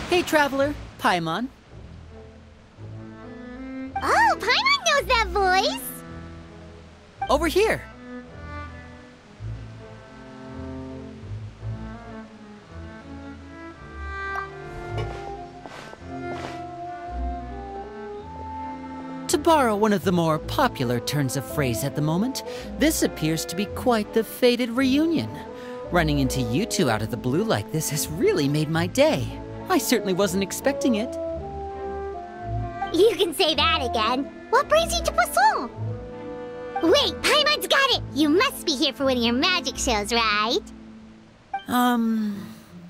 Hey, Traveler. Paimon. Oh, Paimon knows that voice! Over here. To borrow one of the more popular turns of phrase at the moment, this appears to be quite the fated reunion. Running into you two out of the blue like this has really made my day. I certainly wasn't expecting it. You can say that again. What brings you to Poisson? Wait, Paimon's got it! You must be here for one of your magic shows, right?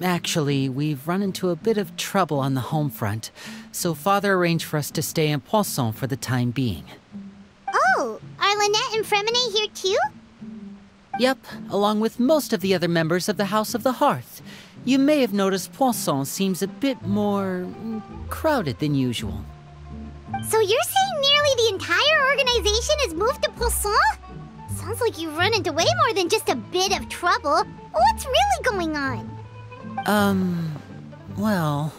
Actually, we've run into a bit of trouble on the home front, so Father arranged for us to stay in Poisson for the time being. Oh, are Lynette and Fremine here too? Yep, along with most of the other members of the House of the Hearth. You may have noticed Poisson seems a bit more crowded than usual. So you're saying nearly the entire organization has moved to Poisson? Sounds like you've run into way more than just a bit of trouble. What's really going on? Well...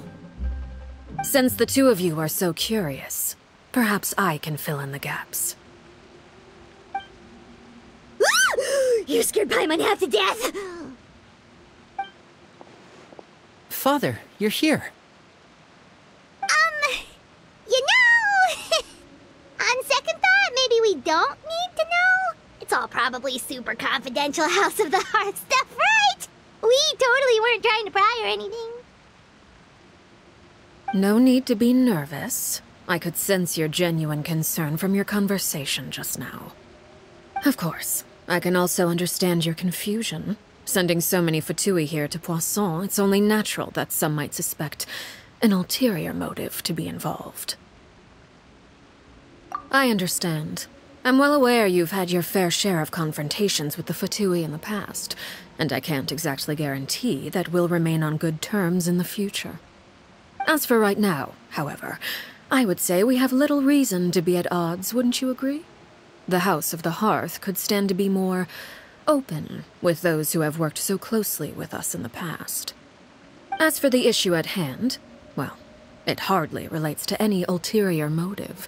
Since the two of you are so curious, perhaps I can fill in the gaps. You scared Paimon half to death! Father, you're here. You know... On second thought, maybe we don't need to know? It's all probably super confidential House of the Hearth stuff, right? We totally weren't trying to pry or anything. No need to be nervous. I could sense your genuine concern from your conversation just now. Of course, I can also understand your confusion. Sending so many Fatui here to Poisson, it's only natural that some might suspect an ulterior motive to be involved. I understand. I'm well aware you've had your fair share of confrontations with the Fatui in the past, and I can't exactly guarantee that we'll remain on good terms in the future. As for right now, however, I would say we have little reason to be at odds, wouldn't you agree? The House of the Hearth could stand to be more open with those who have worked so closely with us in the past. As for the issue at hand, well, it hardly relates to any ulterior motive.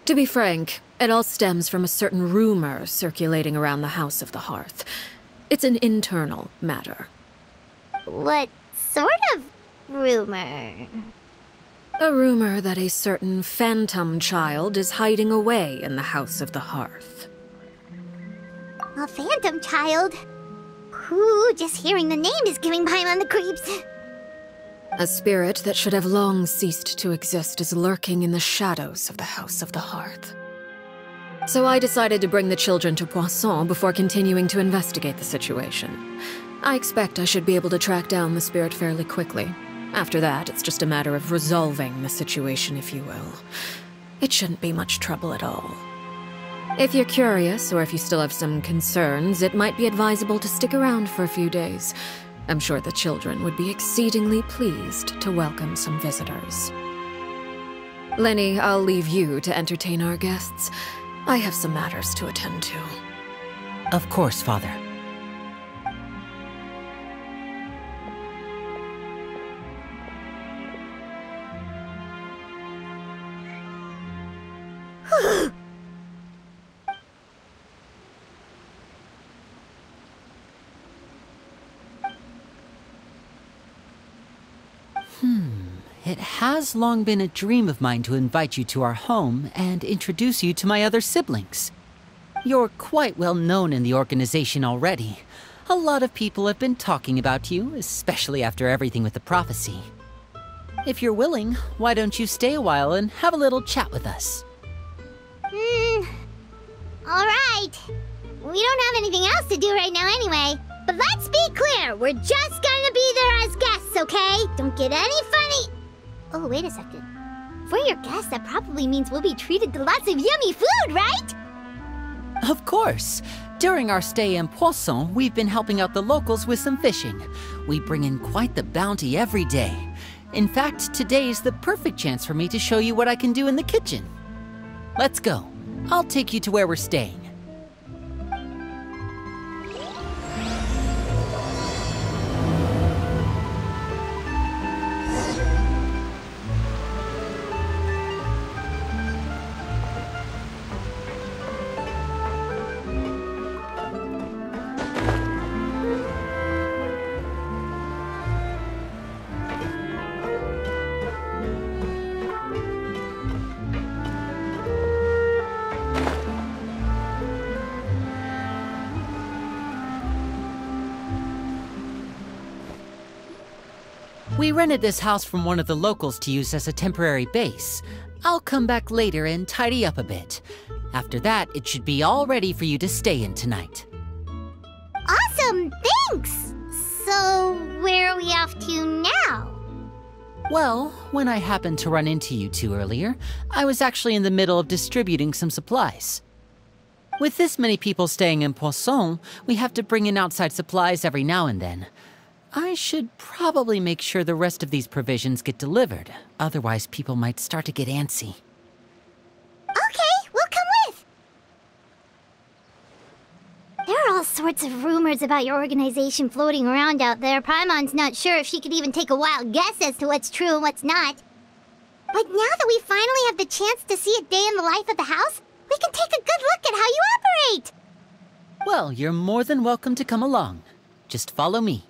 To be frank, it all stems from a certain rumor circulating around the House of the Hearth. It's an internal matter. What sort of rumor? A rumor that a certain phantom child is hiding away in the House of the Hearth. A phantom child? Ooh, just hearing the name is giving Paimon the creeps. A spirit that should have long ceased to exist is lurking in the shadows of the House of the Hearth. So I decided to bring the children to Poisson before continuing to investigate the situation. I expect I should be able to track down the spirit fairly quickly. After that, it's just a matter of resolving the situation, if you will. It shouldn't be much trouble at all. If you're curious, or if you still have some concerns, it might be advisable to stick around for a few days. I'm sure the children would be exceedingly pleased to welcome some visitors. Lenny, I'll leave you to entertain our guests. I have some matters to attend to. Of course, Father. It has long been a dream of mine to invite you to our home and introduce you to my other siblings. You're quite well known in the organization already. A lot of people have been talking about you, especially after everything with the prophecy. If you're willing, why don't you stay a while and have a little chat with us? Alright. We don't have anything else to do right now anyway. But let's be clear, we're just gonna be there as guests, okay? Don't get any funny... Oh, wait a second. For your guests, that probably means we'll be treated to lots of yummy food, right? Of course. During our stay in Poisson, we've been helping out the locals with some fishing. We bring in quite the bounty every day. In fact, today's the perfect chance for me to show you what I can do in the kitchen. Let's go. I'll take you to where we're staying. We rented this house from one of the locals to use as a temporary base. I'll come back later and tidy up a bit. After that, it should be all ready for you to stay in tonight. Awesome, thanks! So, where are we off to now? Well, when I happened to run into you two earlier, I was actually in the middle of distributing some supplies. With this many people staying in Poisson, we have to bring in outside supplies every now and then. I should probably make sure the rest of these provisions get delivered. Otherwise, people might start to get antsy. Okay, we'll come with! There are all sorts of rumors about your organization floating around out there. Paimon's not sure if she could even take a wild guess as to what's true and what's not. But now that we finally have the chance to see a day in the life of the house, we can take a good look at how you operate! Well, you're more than welcome to come along. Just follow me.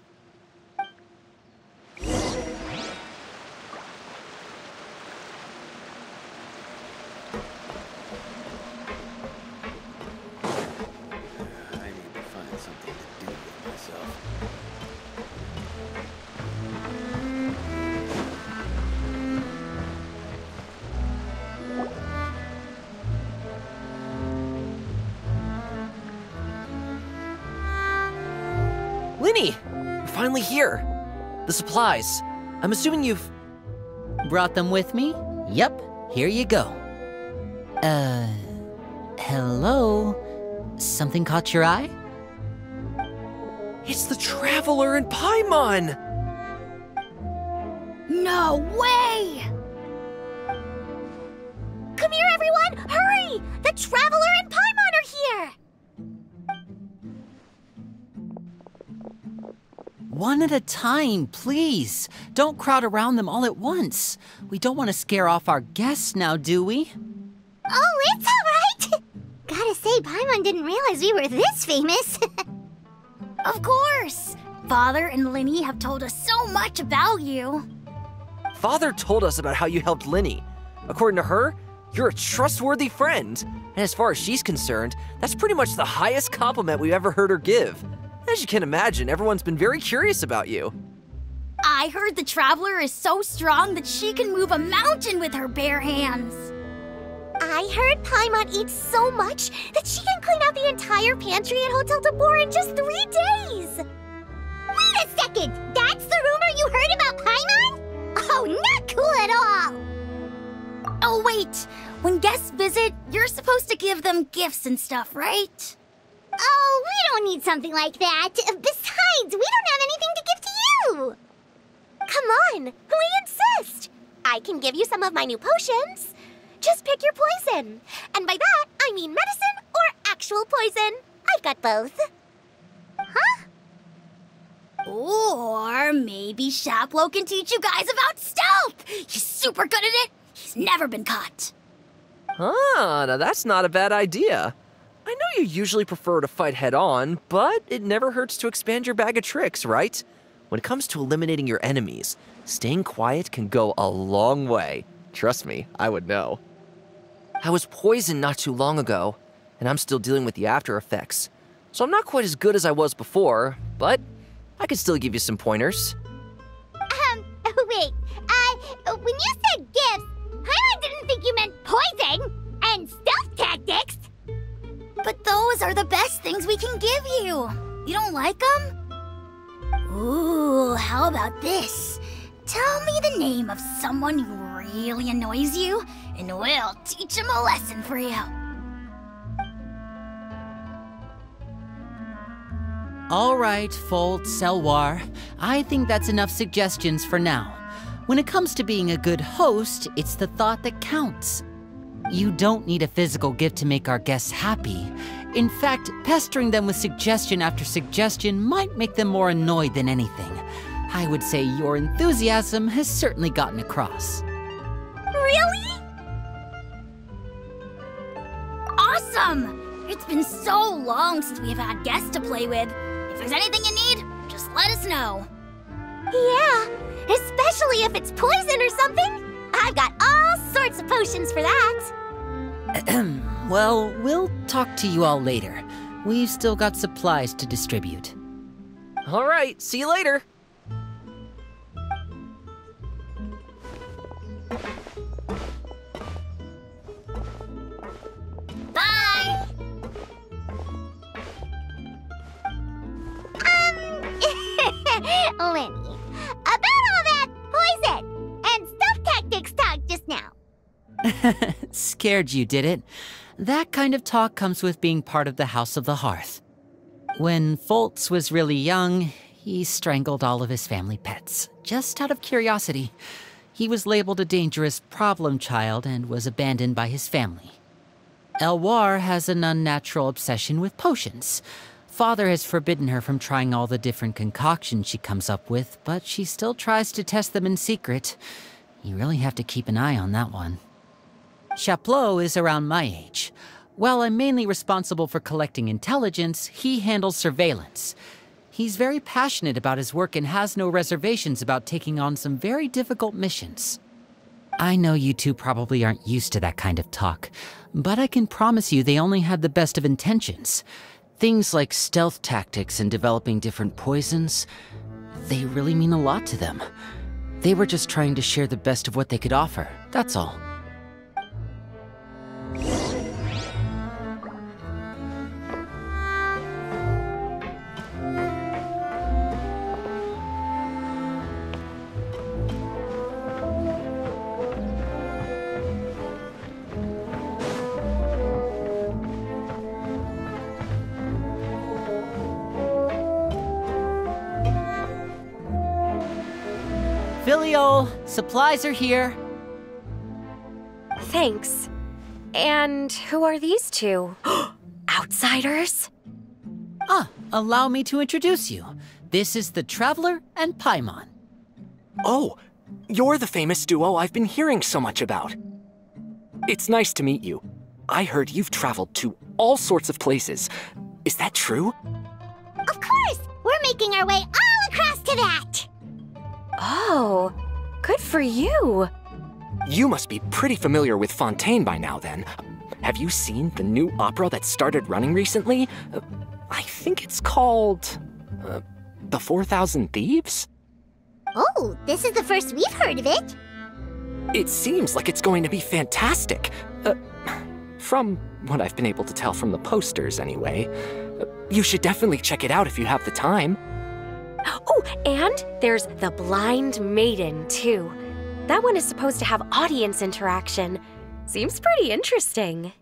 Linny! You're finally here! The supplies. I'm assuming you've... Brought them with me? Yep, here you go. Hello? Something caught your eye? It's the Traveler and Paimon! No way! Come here, everyone! Hurry! The Traveler and Paimon are here! One at a time, please. Don't crowd around them all at once. We don't want to scare off our guests now, do we? Oh, it's all right! Gotta say, Paimon didn't realize we were this famous. Of course! Father and Linny have told us so much about you. Father told us about how you helped Linny. According to her, you're a trustworthy friend. And as far as she's concerned, that's pretty much the highest compliment we've ever heard her give. As you can imagine, everyone's been very curious about you. I heard the Traveler is so strong that she can move a mountain with her bare hands. I heard Paimon eats so much that she can clean out the entire pantry at Hotel de Boer in just 3 days! Wait a second! That's the rumor you heard about Paimon? Oh, not cool at all! Oh wait, when guests visit, you're supposed to give them gifts and stuff, right? Oh, we don't need something like that. Besides, we don't have anything to give to you! Come on, we insist! I can give you some of my new potions. Just pick your poison. And by that, I mean medicine or actual poison. I've got both. Huh? Or maybe Shaplo can teach you guys about stealth. He's super good at it. He's never been caught. Ah, now that's not a bad idea. I know you usually prefer to fight head-on, but it never hurts to expand your bag of tricks, right? When it comes to eliminating your enemies, staying quiet can go a long way. Trust me, I would know. I was poisoned not too long ago, and I'm still dealing with the after effects. So I'm not quite as good as I was before, but I can still give you some pointers. Wait, when you said gifts, Paimon didn't think you meant poison and stealth tactics. But those are the best things we can give you. You don't like them? Ooh, how about this? Tell me the name of someone who really annoys you, and we'll teach him a lesson for you. All right, Folt, Selwar. I think that's enough suggestions for now. When it comes to being a good host, it's the thought that counts. You don't need a physical gift to make our guests happy. In fact, pestering them with suggestion after suggestion might make them more annoyed than anything. I would say your enthusiasm has certainly gotten across. Really? Awesome! It's been so long since we've had guests to play with. If there's anything you need, just let us know. Yeah, especially if it's poison or something. I've got all sorts of potions for that. Well, we'll talk to you all later. We've still got supplies to distribute. All right, see you later. Bye! Lenny, about all that poison and stuff tactics talk just now. Scared you, did it? That kind of talk comes with being part of the House of the Hearth. When Foltz was really young, he strangled all of his family pets, just out of curiosity. He was labeled a dangerous problem child and was abandoned by his family. Elwar has an unnatural obsession with potions. Father has forbidden her from trying all the different concoctions she comes up with, but she still tries to test them in secret. You really have to keep an eye on that one. Chaplot is around my age. While I'm mainly responsible for collecting intelligence, he handles surveillance. He's very passionate about his work and has no reservations about taking on some very difficult missions. I know you two probably aren't used to that kind of talk, but I can promise you they only had the best of intentions. Things like stealth tactics and developing different poisons, they really mean a lot to them. They were just trying to share the best of what they could offer, that's all. Filio, supplies are here. Thanks. And who are these two? Outsiders? Allow me to introduce you. This is the Traveler and Paimon. Oh, you're the famous duo I've been hearing so much about. It's nice to meet you. I heard you've traveled to all sorts of places. Is that true? Of course! We're making our way all across to that! Oh, good for you. You must be pretty familiar with Fontaine by now, then. Have you seen the new opera that started running recently? I think it's called... The 4,000 Thieves? Oh, this is the first we've heard of it. It seems like it's going to be fantastic. From what I've been able to tell from the posters, anyway. You should definitely check it out if you have the time. Oh, and there's The Blind Maiden, too. That one is supposed to have audience interaction. Seems pretty interesting.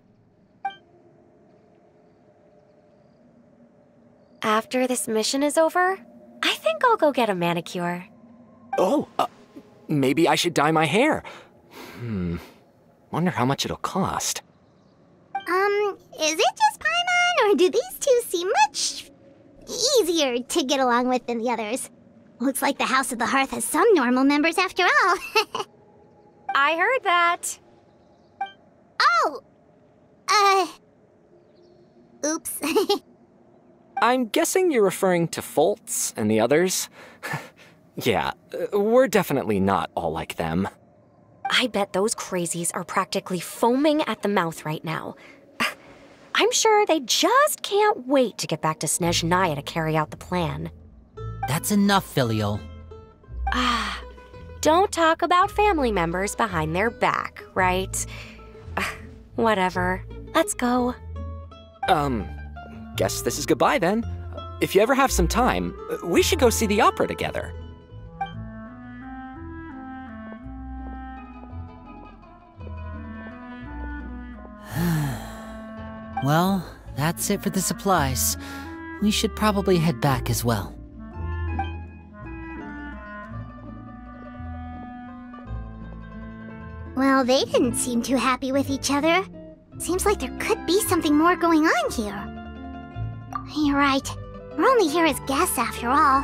After this mission is over, I think I'll go get a manicure. Oh, maybe I should dye my hair. Wonder how much it'll cost. Is it just Paimon, or do these two seem much easier to get along with than the others? Looks like the House of the Hearth has some normal members after all. I heard that. Oh! Oops. I'm guessing you're referring to Foltz and the others? Yeah, we're definitely not all like them. I bet those crazies are practically foaming at the mouth right now. I'm sure they just can't wait to get back to Snezhnaya to carry out the plan. That's enough, Filial. Don't talk about family members behind their back, right? Whatever. Let's go. Guess this is goodbye then. If you ever have some time, we should go see the opera together. Well, that's it for the supplies. we should probably head back as well. Well, they didn't seem too happy with each other. Seems like there could be something more going on here. You're right. We're only here as guests after all.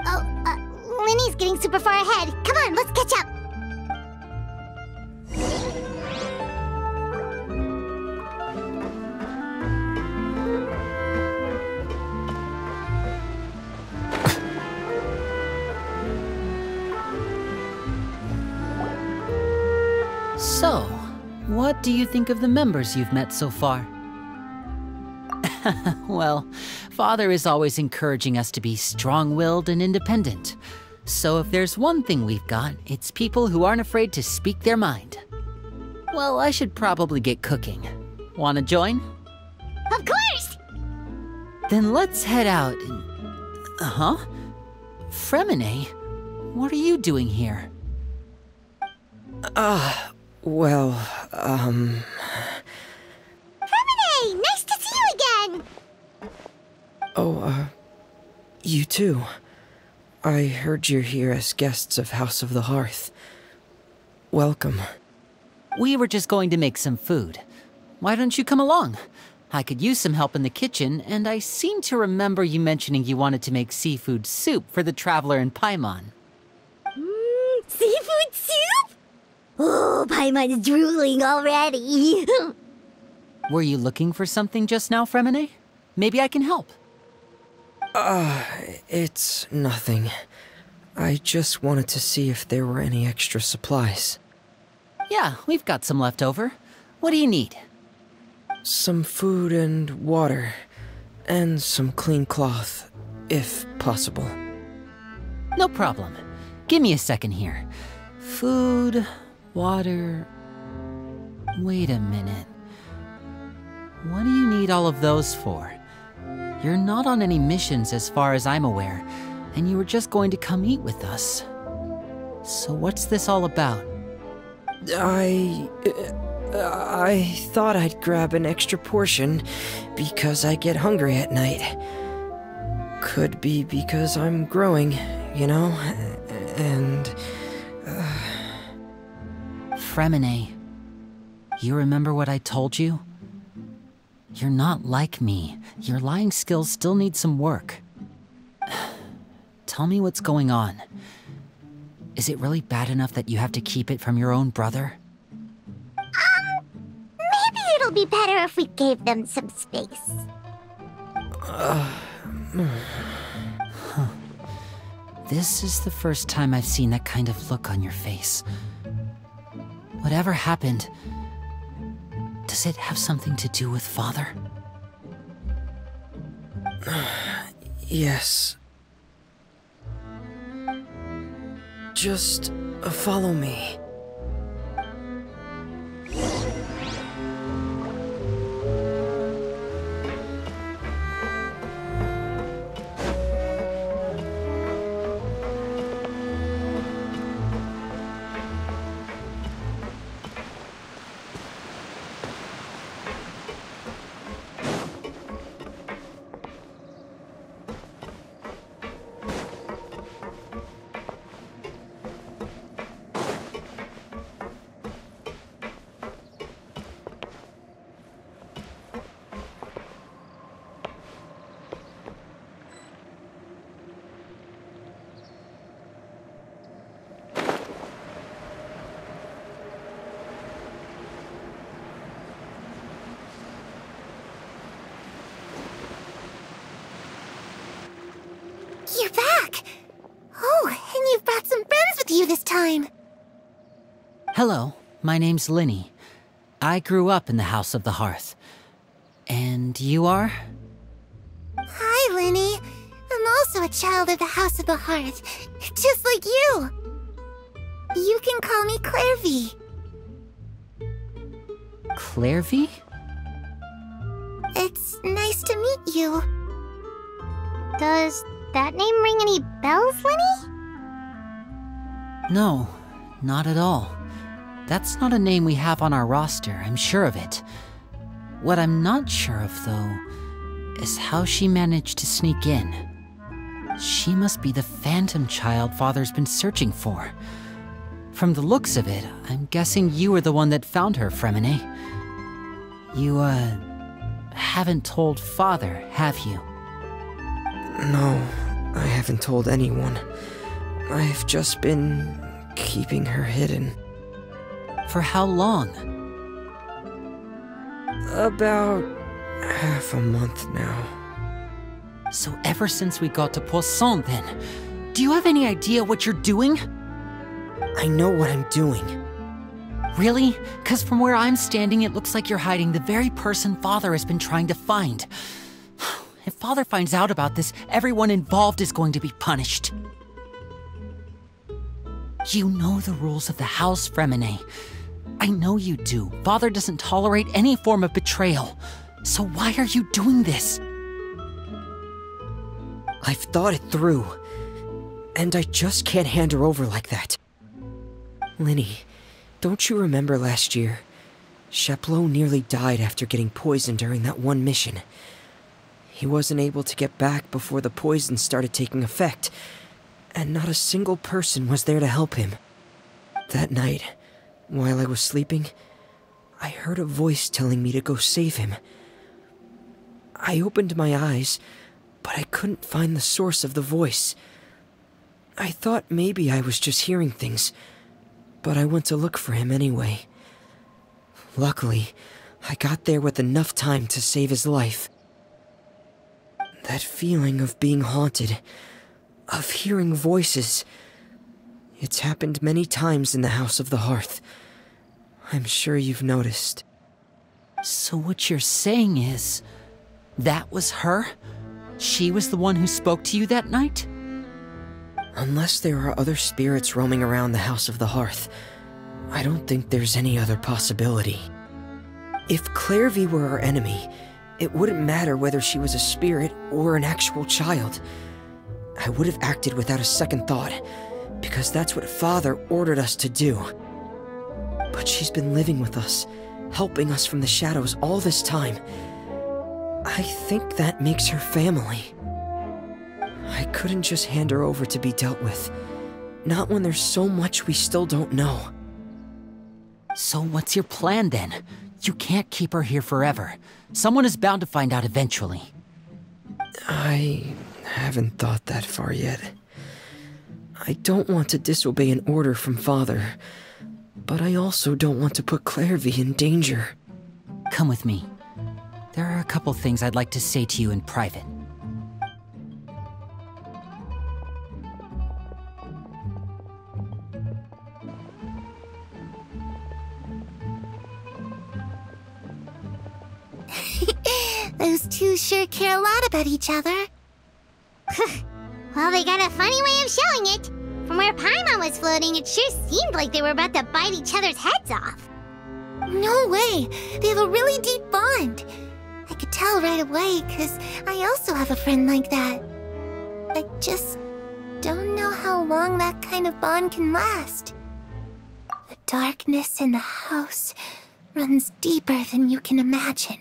Oh, Linny's getting super far ahead. Come on, let's catch up. So, what do you think of the members you've met so far? Well, Father is always encouraging us to be strong-willed and independent. So if there's one thing we've got, it's people who aren't afraid to speak their mind. Well, I should probably get cooking. Wanna join? Of course! Then let's head out and... Huh? Fremine, what are you doing here? Well, Fremine, nice to see you again! you too. I heard you're here as guests of House of the Hearth. Welcome. We were just going to make some food. Why don't you come along? I could use some help in the kitchen, and I seem to remember you mentioning you wanted to make seafood soup for the traveler in Paimon. Seafood soup? Oh, Paimon's drooling already. Were you looking for something just now, Fremine? Maybe I can help. It's nothing. I just wanted to see if there were any extra supplies. Yeah, we've got some left over. What do you need? Some food and water. And some clean cloth, if possible. No problem. Give me a second here. Food, water... Wait a minute. What do you need all of those for? You're not on any missions as far as I'm aware, and you were just going to come eat with us. So what's this all about? I thought I'd grab an extra portion because I get hungry at night. Could be because I'm growing, you know, and... Fremine, you remember what I told you? You're not like me. Your lying skills still need some work. Tell me what's going on. Is it really bad enough that you have to keep it from your own brother? Maybe it'll be better if we gave them some space. This is the first time I've seen that kind of look on your face. Whatever happened, does it have something to do with Father? Yes. Just follow me. You're back! Oh, and you've brought some friends with you this time! Hello, my name's Linny. I grew up in the House of the Hearth. And you are? Hi, Linny. I'm also a child of the House of the Hearth, just like you! You can call me Clairvy. Clairvy? It's nice to meet you. Does that name ring any bells, Linny? No, not at all. That's not a name we have on our roster, I'm sure of it. What I'm not sure of, though, is how she managed to sneak in. She must be the phantom child Father's been searching for. From the looks of it, I'm guessing you were the one that found her, Fremine. You, haven't told Father, have you? No, I haven't told anyone. I've just been keeping her hidden. For how long? About half a month now. So ever since we got to Poisson, then, do you have any idea what you're doing? I know what I'm doing. Really? 'Cause from where I'm standing, it looks like you're hiding the very person Father has been trying to find. If Father finds out about this, everyone involved is going to be punished. You know the rules of the house, Fremine. I know you do. Father doesn't tolerate any form of betrayal. So why are you doing this? I've thought it through. And I just can't hand her over like that. Linny, don't you remember last year? Chaplot nearly died after getting poisoned during that one mission. He wasn't able to get back before the poison started taking effect, and not a single person was there to help him. That night, while I was sleeping, I heard a voice telling me to go save him. I opened my eyes, but I couldn't find the source of the voice. I thought maybe I was just hearing things, but I went to look for him anyway. Luckily, I got there with enough time to save his life. That feeling of being haunted, of hearing voices, it's happened many times in the House of the Hearth. I'm sure you've noticed. So what you're saying is, that was her? She was the one who spoke to you that night? Unless there are other spirits roaming around the House of the Hearth, I don't think there's any other possibility. If Clairvy were our enemy, it wouldn't matter whether she was a spirit or an actual child. I would have acted without a second thought, because that's what Father ordered us to do. But she's been living with us, helping us from the shadows all this time. I think that makes her family. I couldn't just hand her over to be dealt with. Not when there's so much we still don't know. So what's your plan then? You can't keep her here forever. Someone is bound to find out eventually. I haven't thought that far yet. I don't want to disobey an order from Father, but I also don't want to put Clairvy in danger. Come with me. There are a couple things I'd like to say to you in private. Those two sure care a lot about each other. Well, they got a funny way of showing it. From where Paimon was floating, it sure seemed like they were about to bite each other's heads off. No way! They have a really deep bond. I could tell right away, because I also have a friend like that. I just don't know how long that kind of bond can last. The darkness in the house runs deeper than you can imagine.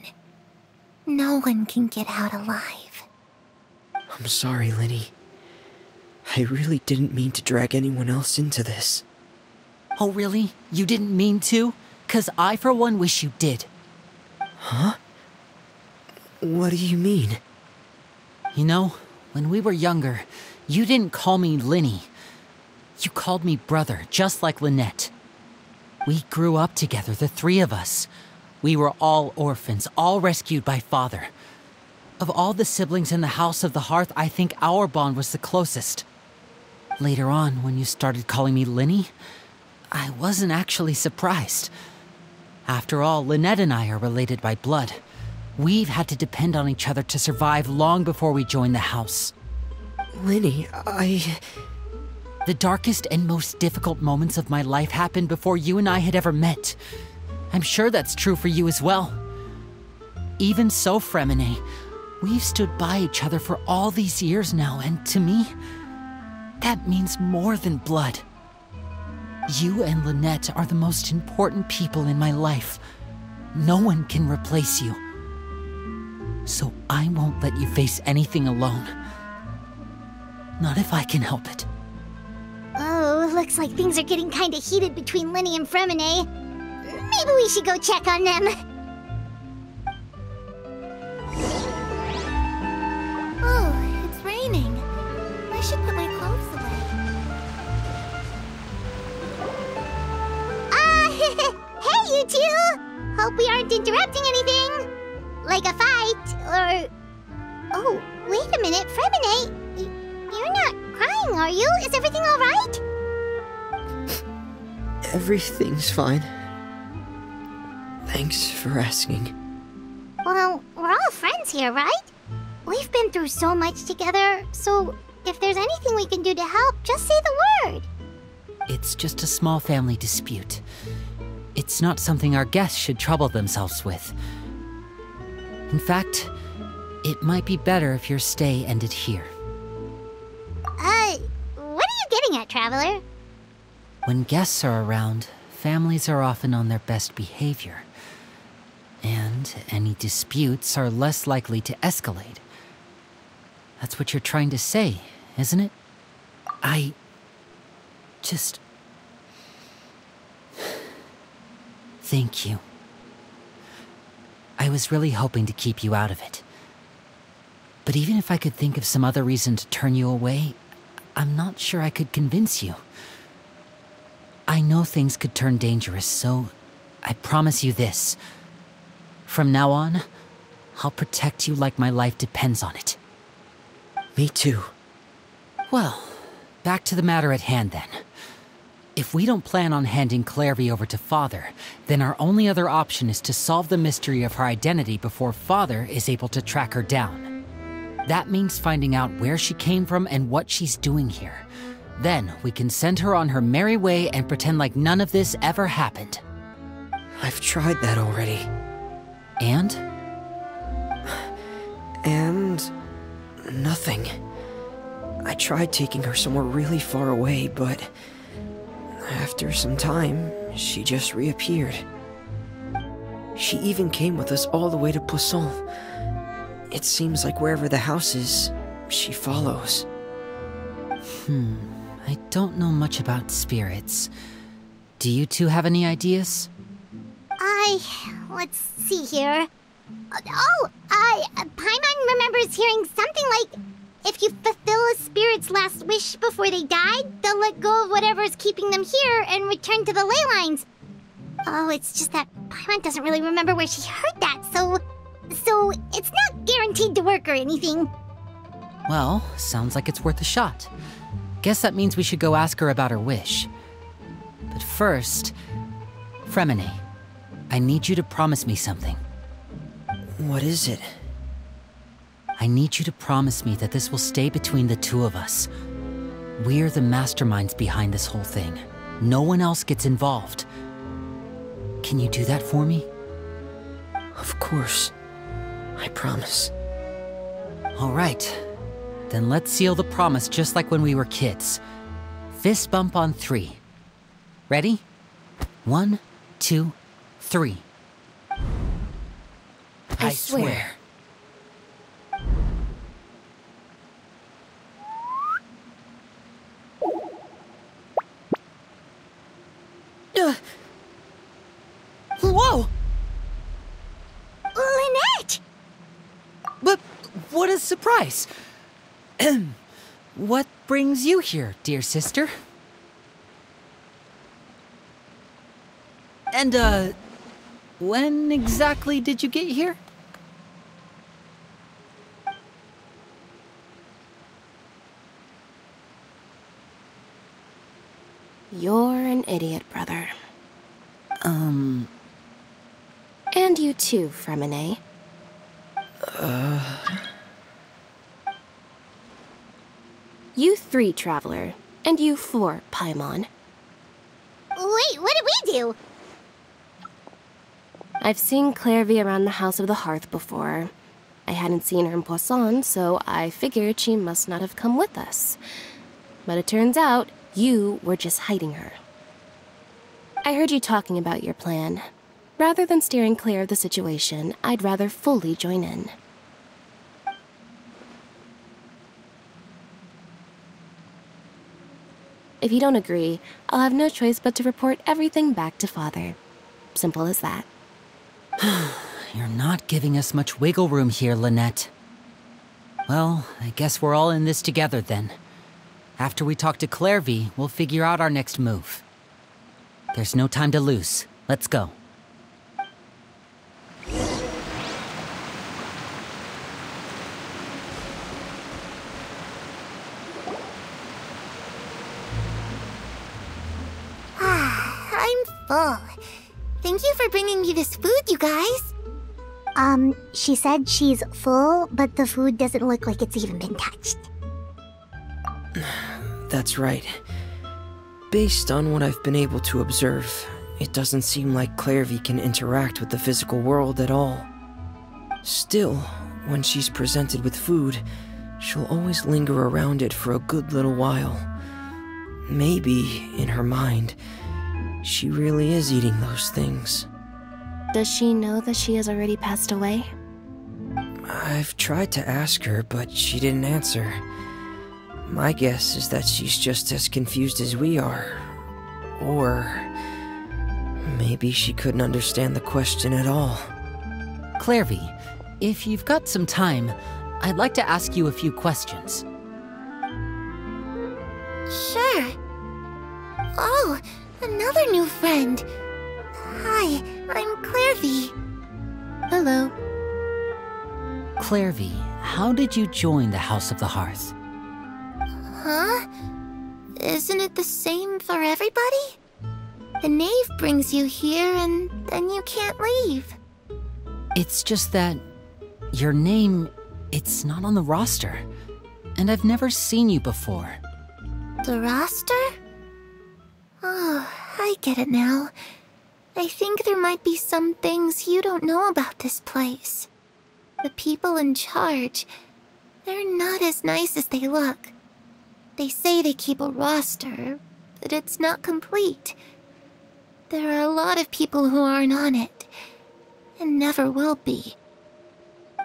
No one can get out alive. I'm sorry, Linny. I really didn't mean to drag anyone else into this. Oh, really? You didn't mean to? 'Cause I, for one, wish you did. Huh? What do you mean? You know, when we were younger, you didn't call me Linny. You called me brother, just like Lynette. We grew up together, the three of us. We were all orphans, all rescued by Father. Of all the siblings in the House of the Hearth, I think our bond was the closest. Later on, when you started calling me Linny, I wasn't actually surprised. After all, Lynette and I are related by blood. We've had to depend on each other to survive long before we joined the house. Linny, The darkest and most difficult moments of my life happened before you and I had ever met. I'm sure that's true for you as well. Even so, Fremine, we've stood by each other for all these years now, and to me, that means more than blood. You and Lynette are the most important people in my life. No one can replace you. So I won't let you face anything alone. Not if I can help it. Oh, looks like things are getting kinda heated between Linny and Fremine. Maybe we should go check on them. Oh, it's raining. I should put my clothes away. Hey, you two! Hope we aren't interrupting anything. Like a fight, or... Oh, wait a minute, Fremine. You're not crying, are you? Is everything alright? Everything's fine. Thanks for asking. Well, we're all friends here, right? We've been through so much together, so if there's anything we can do to help, just say the word. It's just a small family dispute. It's not something our guests should trouble themselves with. In fact, it might be better if your stay ended here. What are you getting at, Traveler? When guests are around, families are often on their best behavior. And any disputes are less likely to escalate. That's what you're trying to say, isn't it? I... just... Thank you. I was really hoping to keep you out of it. But even if I could think of some other reason to turn you away, I'm not sure I could convince you. I know things could turn dangerous, so I promise you this. From now on, I'll protect you like my life depends on it. Me too. Well, back to the matter at hand then. If we don't plan on handing Clairvy over to Father, then our only other option is to solve the mystery of her identity before Father is able to track her down. That means finding out where she came from and what she's doing here. Then we can send her on her merry way and pretend like none of this ever happened. I've tried that already. And? And... nothing. I tried taking her somewhere really far away, but... after some time, she just reappeared. She even came with us all the way to Poisson. It seems like wherever the house is, she follows. I don't know much about spirits. Do you two have any ideas? Let's see here. Paimon remembers hearing something like, if you fulfill a spirit's last wish before they died, they'll let go of whatever's keeping them here and return to the ley lines. Oh, it's just that Paimon doesn't really remember where she heard that, so it's not guaranteed to work or anything. Well, sounds like it's worth a shot. Guess that means we should go ask her about her wish. But first, Fremine, I need you to promise me something. What is it? I need you to promise me that this will stay between the two of us. We're the masterminds behind this whole thing. No one else gets involved. Can you do that for me? Of course. I promise. All right. Then let's seal the promise just like when we were kids. Fist bump on 3. Ready? 1, 2, 3. I swear. Whoa! Lynette! But what a surprise! What brings you here, dear sister? And, when exactly did you get here? You're an idiot, brother. And you too, Fremine. You 3, Traveler. And you 4, Paimon. Wait, what did we do? I've seen Clairvy around the House of the Hearth before. I hadn't seen her in Poisson, so I figured she must not have come with us. But it turns out, you were just hiding her. I heard you talking about your plan. Rather than steering clear of the situation, I'd rather fully join in. If you don't agree, I'll have no choice but to report everything back to Father. Simple as that. You're not giving us much wiggle room here, Lynette. Well, I guess we're all in this together then. After we talk to Clairvy, we'll figure out our next move. There's no time to lose. Let's go. I'm full. Thank you for bringing me this food, you guys. She said she's full, but the food doesn't look like it's even been touched. That's right. Based on what I've been able to observe, it doesn't seem like Clairvy can interact with the physical world at all. Still, when she's presented with food, she'll always linger around it for a good little while. Maybe, in her mind, she really is eating those things. Does she know that she has already passed away? I've tried to ask her, but she didn't answer. My guess is that she's just as confused as we are. Or maybe she couldn't understand the question at all. Clairvy, if you've got some time, I'd like to ask you a few questions. Sure. Oh, another new friend. Hi, I'm Clairvy. Hello. Clairvy, how did you join the House of the Hearth? Huh? Isn't it the same for everybody? The Knave brings you here and then you can't leave. It's just that your name, it's not on the roster. And I've never seen you before. The roster? Oh, I get it now. I think there might be some things you don't know about this place. The people in charge, they're not as nice as they look. They say they keep a roster, but it's not complete. There are a lot of people who aren't on it, and never will be.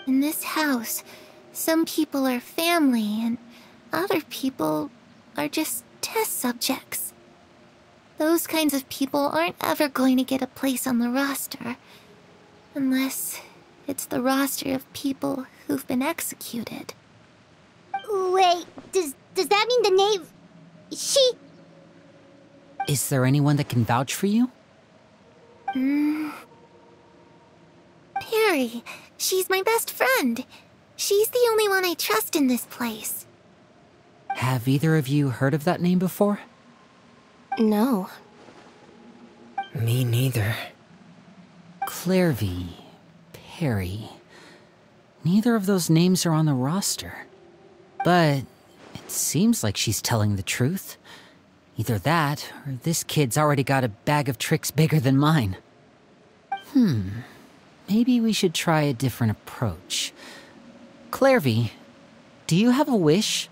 In this house, some people are family, and other people are just test subjects. Those kinds of people aren't ever going to get a place on the roster, unless it's the roster of people who've been executed. Wait, does that mean the Knave... She... Is there anyone that can vouch for you? Perry, she's my best friend. She's the only one I trust in this place. Have either of you heard of that name before? No. Me neither. Clairvy, Perry. Neither of those names are on the roster. But it seems like she's telling the truth. Either that, or this kid's already got a bag of tricks bigger than mine. Maybe we should try a different approach. Clairvy, do you have a wish?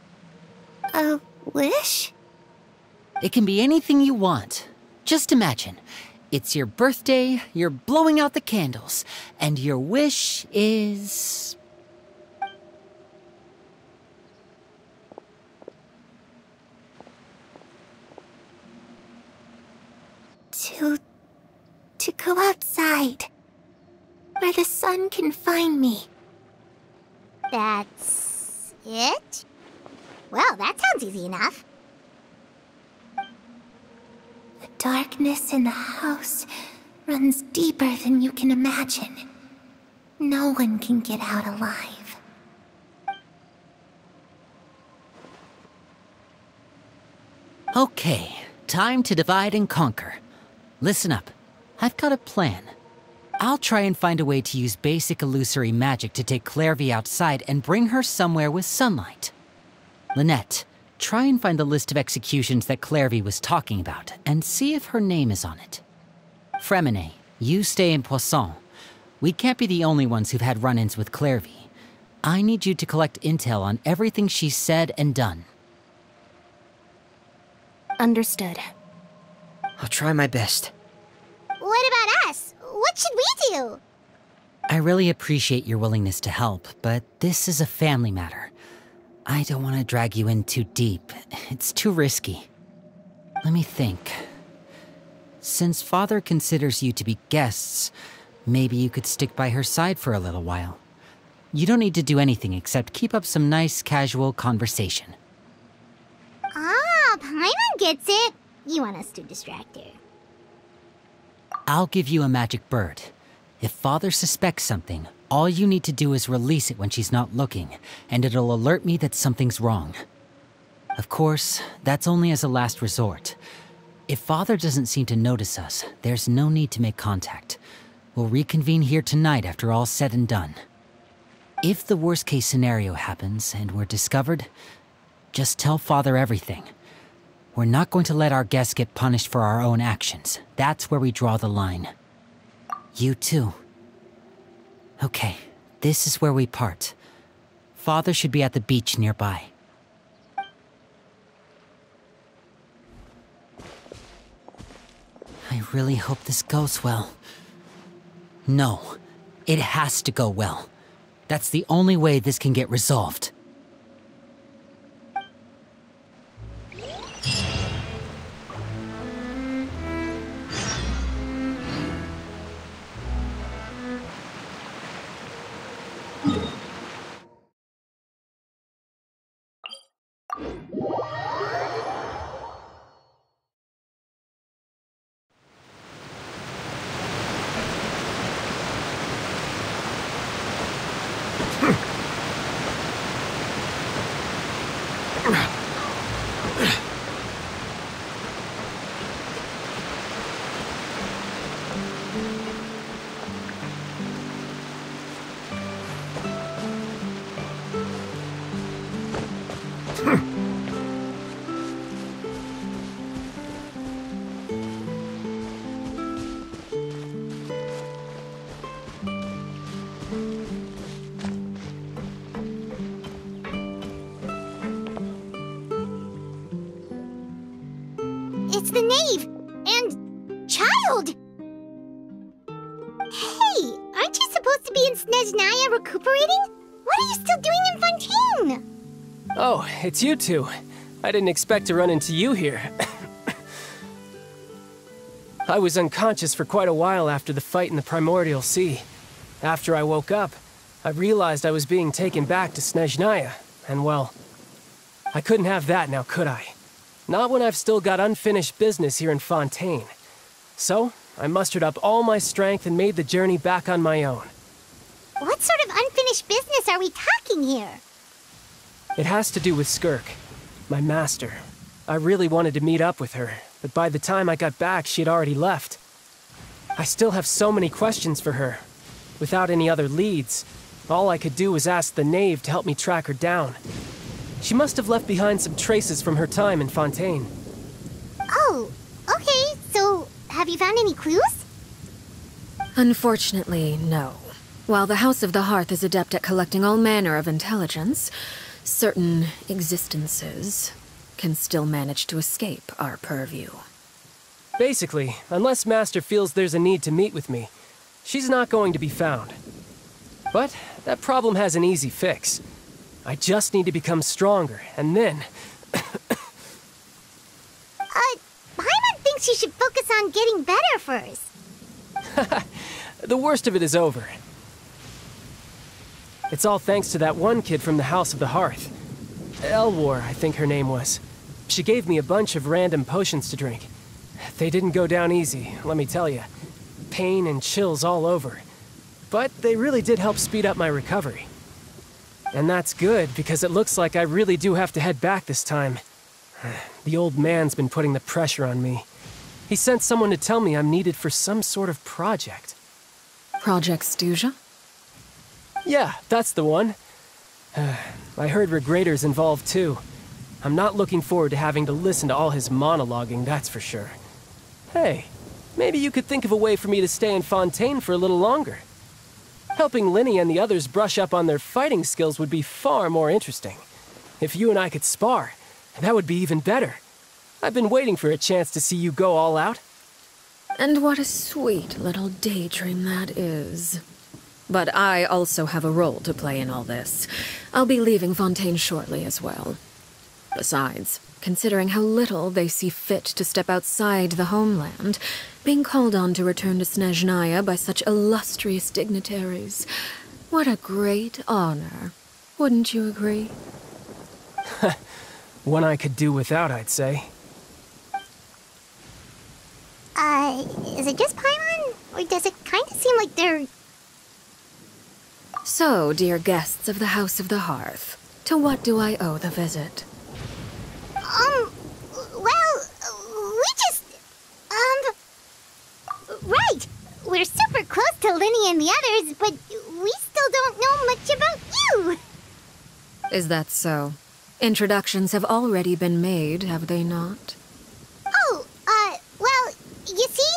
A wish? It can be anything you want. Just imagine. It's your birthday, you're blowing out the candles, and your wish is... To go outside, where the sun can find me. That's... it? Well, that sounds easy enough. The darkness in the house runs deeper than you can imagine. No one can get out alive. Okay, time to divide and conquer. Listen up. I've got a plan. I'll try and find a way to use basic illusory magic to take Clairvy outside and bring her somewhere with sunlight. Lynette, try and find the list of executions that Clairvy was talking about and see if her name is on it. Fremine, you stay in Poisson. We can't be the only ones who've had run-ins with Clairvy. I need you to collect intel on everything she's said and done. Understood. I'll try my best. What about us? What should we do? I really appreciate your willingness to help, but this is a family matter. I don't want to drag you in too deep. It's too risky. Let me think. Since Father considers you to be guests, maybe you could stick by her side for a little while. You don't need to do anything except keep up some nice, casual conversation. Ah, Paimon gets it. You want us to distract her. I'll give you a magic bird. If Father suspects something, all you need to do is release it when she's not looking, and it'll alert me that something's wrong. Of course, that's only as a last resort. If Father doesn't seem to notice us, there's no need to make contact. We'll reconvene here tonight after all's said and done. If the worst-case scenario happens and we're discovered, just tell Father everything. We're not going to let our guests get punished for our own actions. That's where we draw the line. You too. Okay, this is where we part. Father should be at the beach nearby. I really hope this goes well. No, it has to go well. That's the only way this can get resolved. It's the Knave! And... child! Hey, aren't you supposed to be in Snezhnaya recuperating? What are you still doing in Fontaine? Oh, it's you two. I didn't expect to run into you here. I was unconscious for quite a while after the fight in the Primordial Sea. After I woke up, I realized I was being taken back to Snezhnaya, and well, I couldn't have that now, could I? Not when I've still got unfinished business here in Fontaine. So, I mustered up all my strength and made the journey back on my own. What sort of unfinished business are we talking here? It has to do with Skirk, my master. I really wanted to meet up with her, but by the time I got back, she had already left. I still have so many questions for her. Without any other leads, all I could do was ask the Knave to help me track her down. She must have left behind some traces from her time in Fontaine. Oh, okay, so have you found any clues? Unfortunately, no. While the House of the Hearth is adept at collecting all manner of intelligence, certain existences can still manage to escape our purview. Basically, unless Master feels there's a need to meet with me, she's not going to be found. But that problem has an easy fix. I just need to become stronger, and then... Paimon thinks you should focus on getting better first. The worst of it is over. It's all thanks to that one kid from the House of the Hearth. Elwar, I think her name was. She gave me a bunch of random potions to drink. They didn't go down easy, let me tell you. Pain and chills all over. But they really did help speed up my recovery. And that's good, because it looks like I really do have to head back this time. The old man's been putting the pressure on me. He sent someone to tell me I'm needed for some sort of project. Project Stuja? Yeah, that's the one. I heard Regrader's involved too. I'm not looking forward to having to listen to all his monologuing, that's for sure. Hey, maybe you could think of a way for me to stay in Fontaine for a little longer. Helping Linny and the others brush up on their fighting skills would be far more interesting. If you and I could spar, that would be even better. I've been waiting for a chance to see you go all out. And what a sweet little daydream that is. But I also have a role to play in all this. I'll be leaving Fontaine shortly as well. Besides, considering how little they see fit to step outside the homeland, being called on to return to Snezhnaya by such illustrious dignitaries. What a great honor. Wouldn't you agree? One I could do without, I'd say. Is it just Paimon? Or does it kind of seem like they're... So, dear guests of the House of the Hearth, to what do I owe the visit? Well, we just... Right! We're super close to Linny and the others, but we still don't know much about you! Is that so? Introductions have already been made, have they not? Oh, well, you see?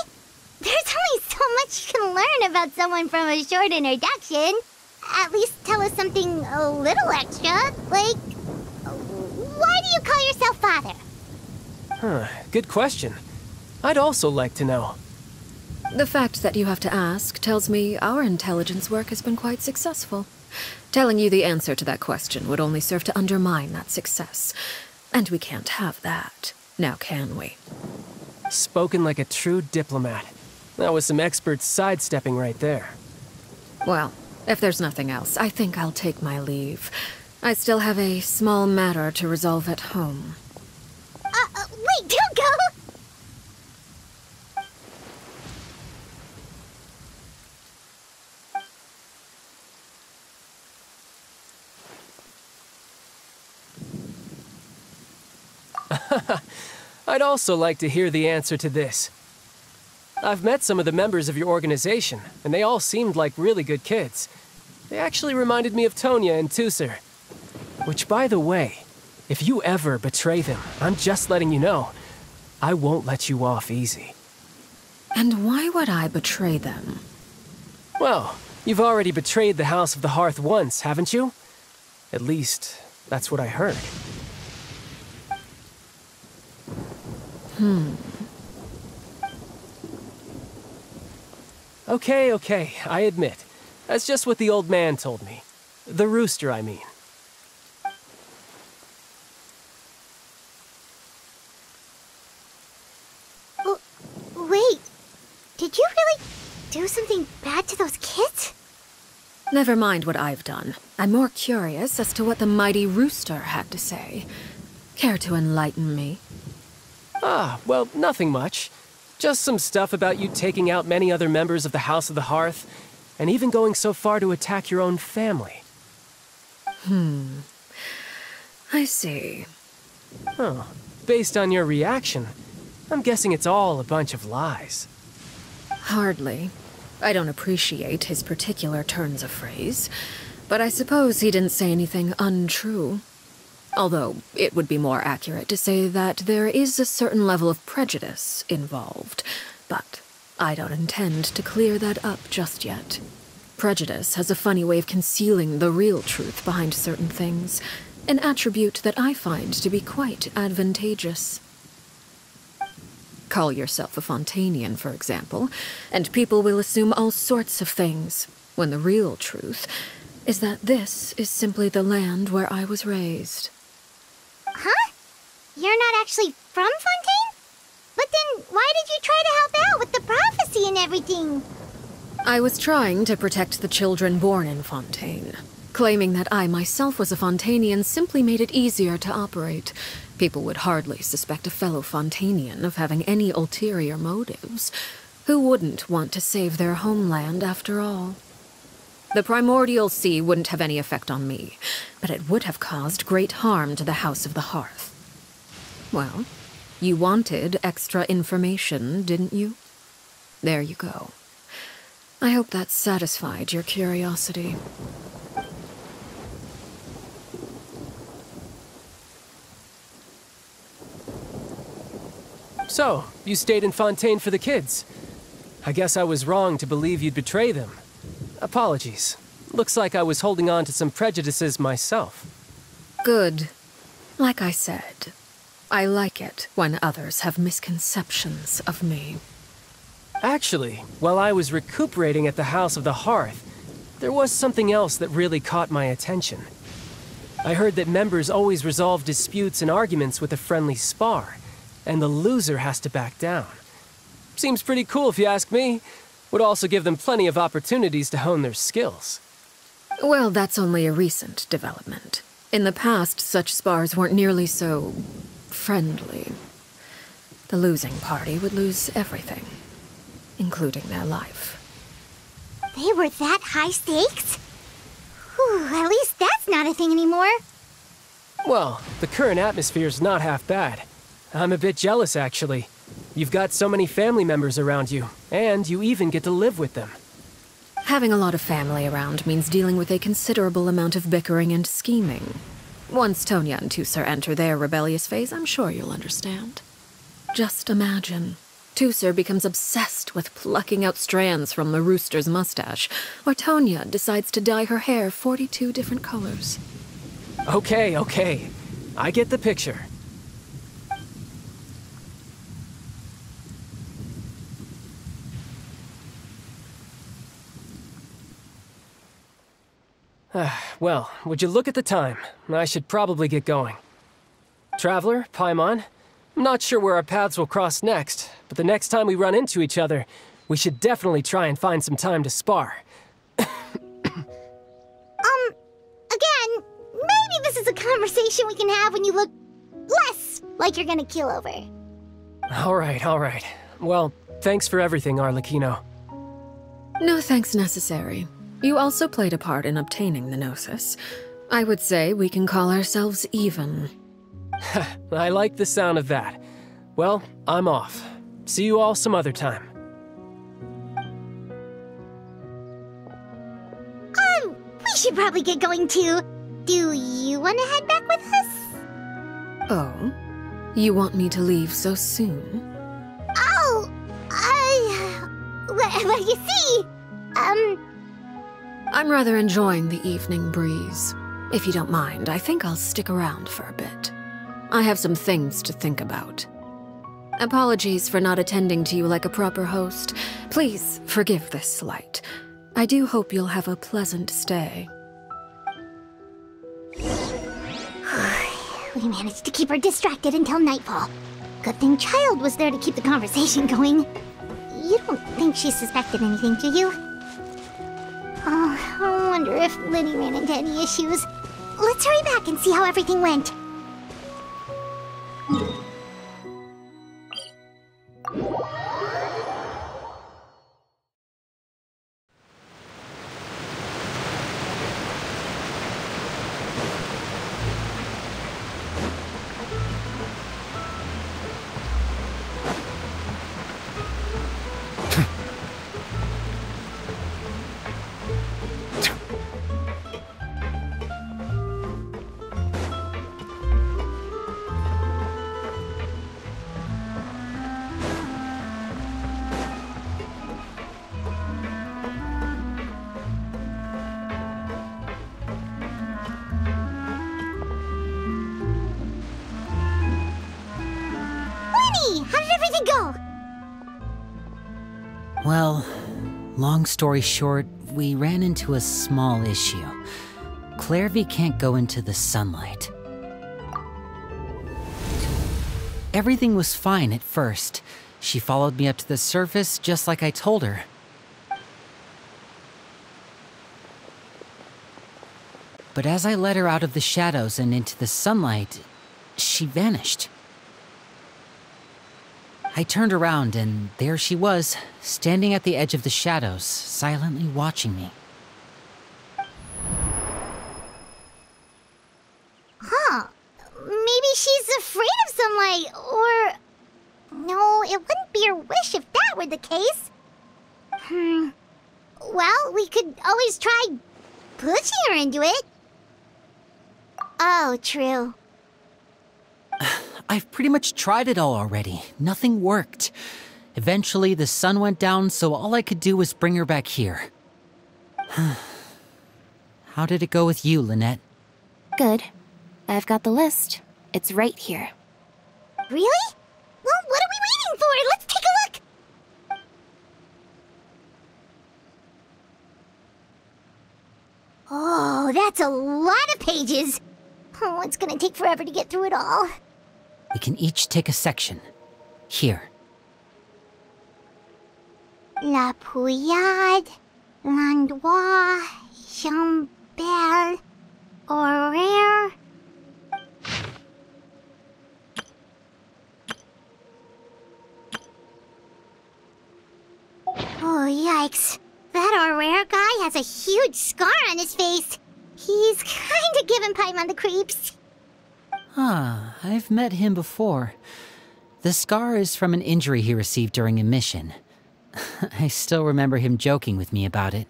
There's only so much you can learn about someone from a short introduction. At least tell us something a little extra, like... Why do you call yourself father? Huh, good question. I'd also like to know. The fact that you have to ask tells me our intelligence work has been quite successful. Telling you the answer to that question would only serve to undermine that success. And we can't have that, now can we? Spoken like a true diplomat. That was some expert sidestepping right there. Well, if there's nothing else, I think I'll take my leave. I still have a small matter to resolve at home. Wait, don't go! I'd also like to hear the answer to this. I've met some of the members of your organization, and they all seemed like really good kids. They actually reminded me of Tonya and Tusser. Which, by the way, if you ever betray them, I'm just letting you know, I won't let you off easy. And why would I betray them? Well, you've already betrayed the House of the Hearth once, haven't you? At least, that's what I heard. Okay, I admit. That's just what the old man told me. The rooster, I mean. Wait, did you really do something bad to those kids? Never mind what I've done. I'm more curious as to what the mighty rooster had to say. Care to enlighten me? Ah, well, nothing much. Just some stuff about you taking out many other members of the House of the Hearth, and even going so far to attack your own family. I see. Oh, based on your reaction, I'm guessing it's all a bunch of lies. Hardly. I don't appreciate his particular turns of phrase, but I suppose he didn't say anything untrue. Although, it would be more accurate to say that there is a certain level of prejudice involved, but I don't intend to clear that up just yet. Prejudice has a funny way of concealing the real truth behind certain things, an attribute that I find to be quite advantageous. Call yourself a Fontanian, for example, and people will assume all sorts of things, when the real truth is that this is simply the land where I was raised. Huh? You're not actually from Fontaine? But then why did you try to help out with the prophecy and everything? I was trying to protect the children born in Fontaine. Claiming that I myself was a Fontanian simply made it easier to operate. People would hardly suspect a fellow Fontanian of having any ulterior motives. Who wouldn't want to save their homeland after all? The primordial sea wouldn't have any effect on me, but it would have caused great harm to the House of the Hearth. Well, you wanted extra information, didn't you? There you go. I hope that satisfied your curiosity. So, you stayed in Fontaine for the kids. I guess I was wrong to believe you'd betray them. Apologies. Looks like I was holding on to some prejudices myself. Good. Like I said, I like it when others have misconceptions of me. Actually, while I was recuperating at the House of the Hearth, there was something else that really caught my attention. I heard that members always resolve disputes and arguments with a friendly spar, and the loser has to back down. Seems pretty cool if you ask me. Would also give them plenty of opportunities to hone their skills. Well, that's only a recent development. In the past, such spars weren't nearly so friendly. The losing party would lose everything, including their life. They were that high stakes? Whew, at least that's not a thing anymore. Well, the current atmosphere's not half bad. I'm a bit jealous, actually. You've got so many family members around you, and you even get to live with them. Having a lot of family around means dealing with a considerable amount of bickering and scheming. Once Tonya and Tusser enter their rebellious phase, I'm sure you'll understand. Just imagine. Tusser becomes obsessed with plucking out strands from the rooster's mustache, or Tonya decides to dye her hair 42 different colors. Okay. I get the picture. Well, would you look at the time? I should probably get going. Traveler, Paimon, I'm not sure where our paths will cross next, but the next time we run into each other, we should definitely try and find some time to spar. Again, maybe this is a conversation we can have when you look less like you're gonna kill over. All right. Well, thanks for everything, Arlecchino. No thanks necessary. You also played a part in obtaining the Gnosis. I would say we can call ourselves even. I like the sound of that. Well, I'm off. See you all some other time. We should probably get going too. Do you want to head back with us? Oh? You want me to leave so soon? Oh, well, you see, I'm rather enjoying the evening breeze. If you don't mind, I think I'll stick around for a bit. I have some things to think about. Apologies for not attending to you like a proper host. Please forgive this slight. I do hope you'll have a pleasant stay. We managed to keep her distracted until nightfall. Good thing Child was there to keep the conversation going. You don't think she suspected anything, do you? Oh, I wonder if Liddy ran into any issues. Let's hurry back and see how everything went. How did everything go? Well, long story short, we ran into a small issue. Clairvy can't go into the sunlight. Everything was fine at first. She followed me up to the surface just like I told her. But as I led her out of the shadows and into the sunlight, she vanished. I turned around and there she was, standing at the edge of the shadows, silently watching me. Huh. Maybe she's afraid of sunlight, or... No, it wouldn't be her wish if that were the case. Well, we could always try pushing her into it. Oh, true. I've pretty much tried it all already. Nothing worked. Eventually, the sun went down, so all I could do was bring her back here. How did it go with you, Lynette? Good. I've got the list. It's right here. Really? Well, what are we waiting for? Let's take a look! Oh, that's a lot of pages. Oh, it's gonna take forever to get through it all. We can each take a section. Here. La Pouillade, L'Endroit, Chambel, Horaire. Oh, yikes. That Horaire guy has a huge scar on his face. He's kinda giving Paimon the creeps. Ah, I've met him before. The scar is from an injury he received during a mission. I still remember him joking with me about it.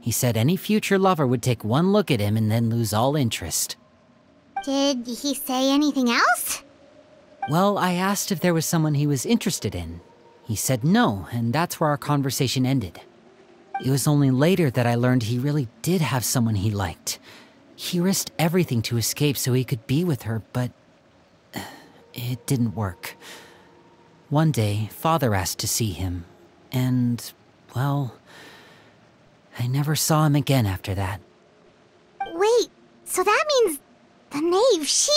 He said any future lover would take one look at him and then lose all interest. Did he say anything else? Well, I asked if there was someone he was interested in. He said no, and that's where our conversation ended. It was only later that I learned he really did have someone he liked. He risked everything to escape so he could be with her, but it didn't work. One day, Father asked to see him, and, well, I never saw him again after that. Wait, so that means the Knave, she...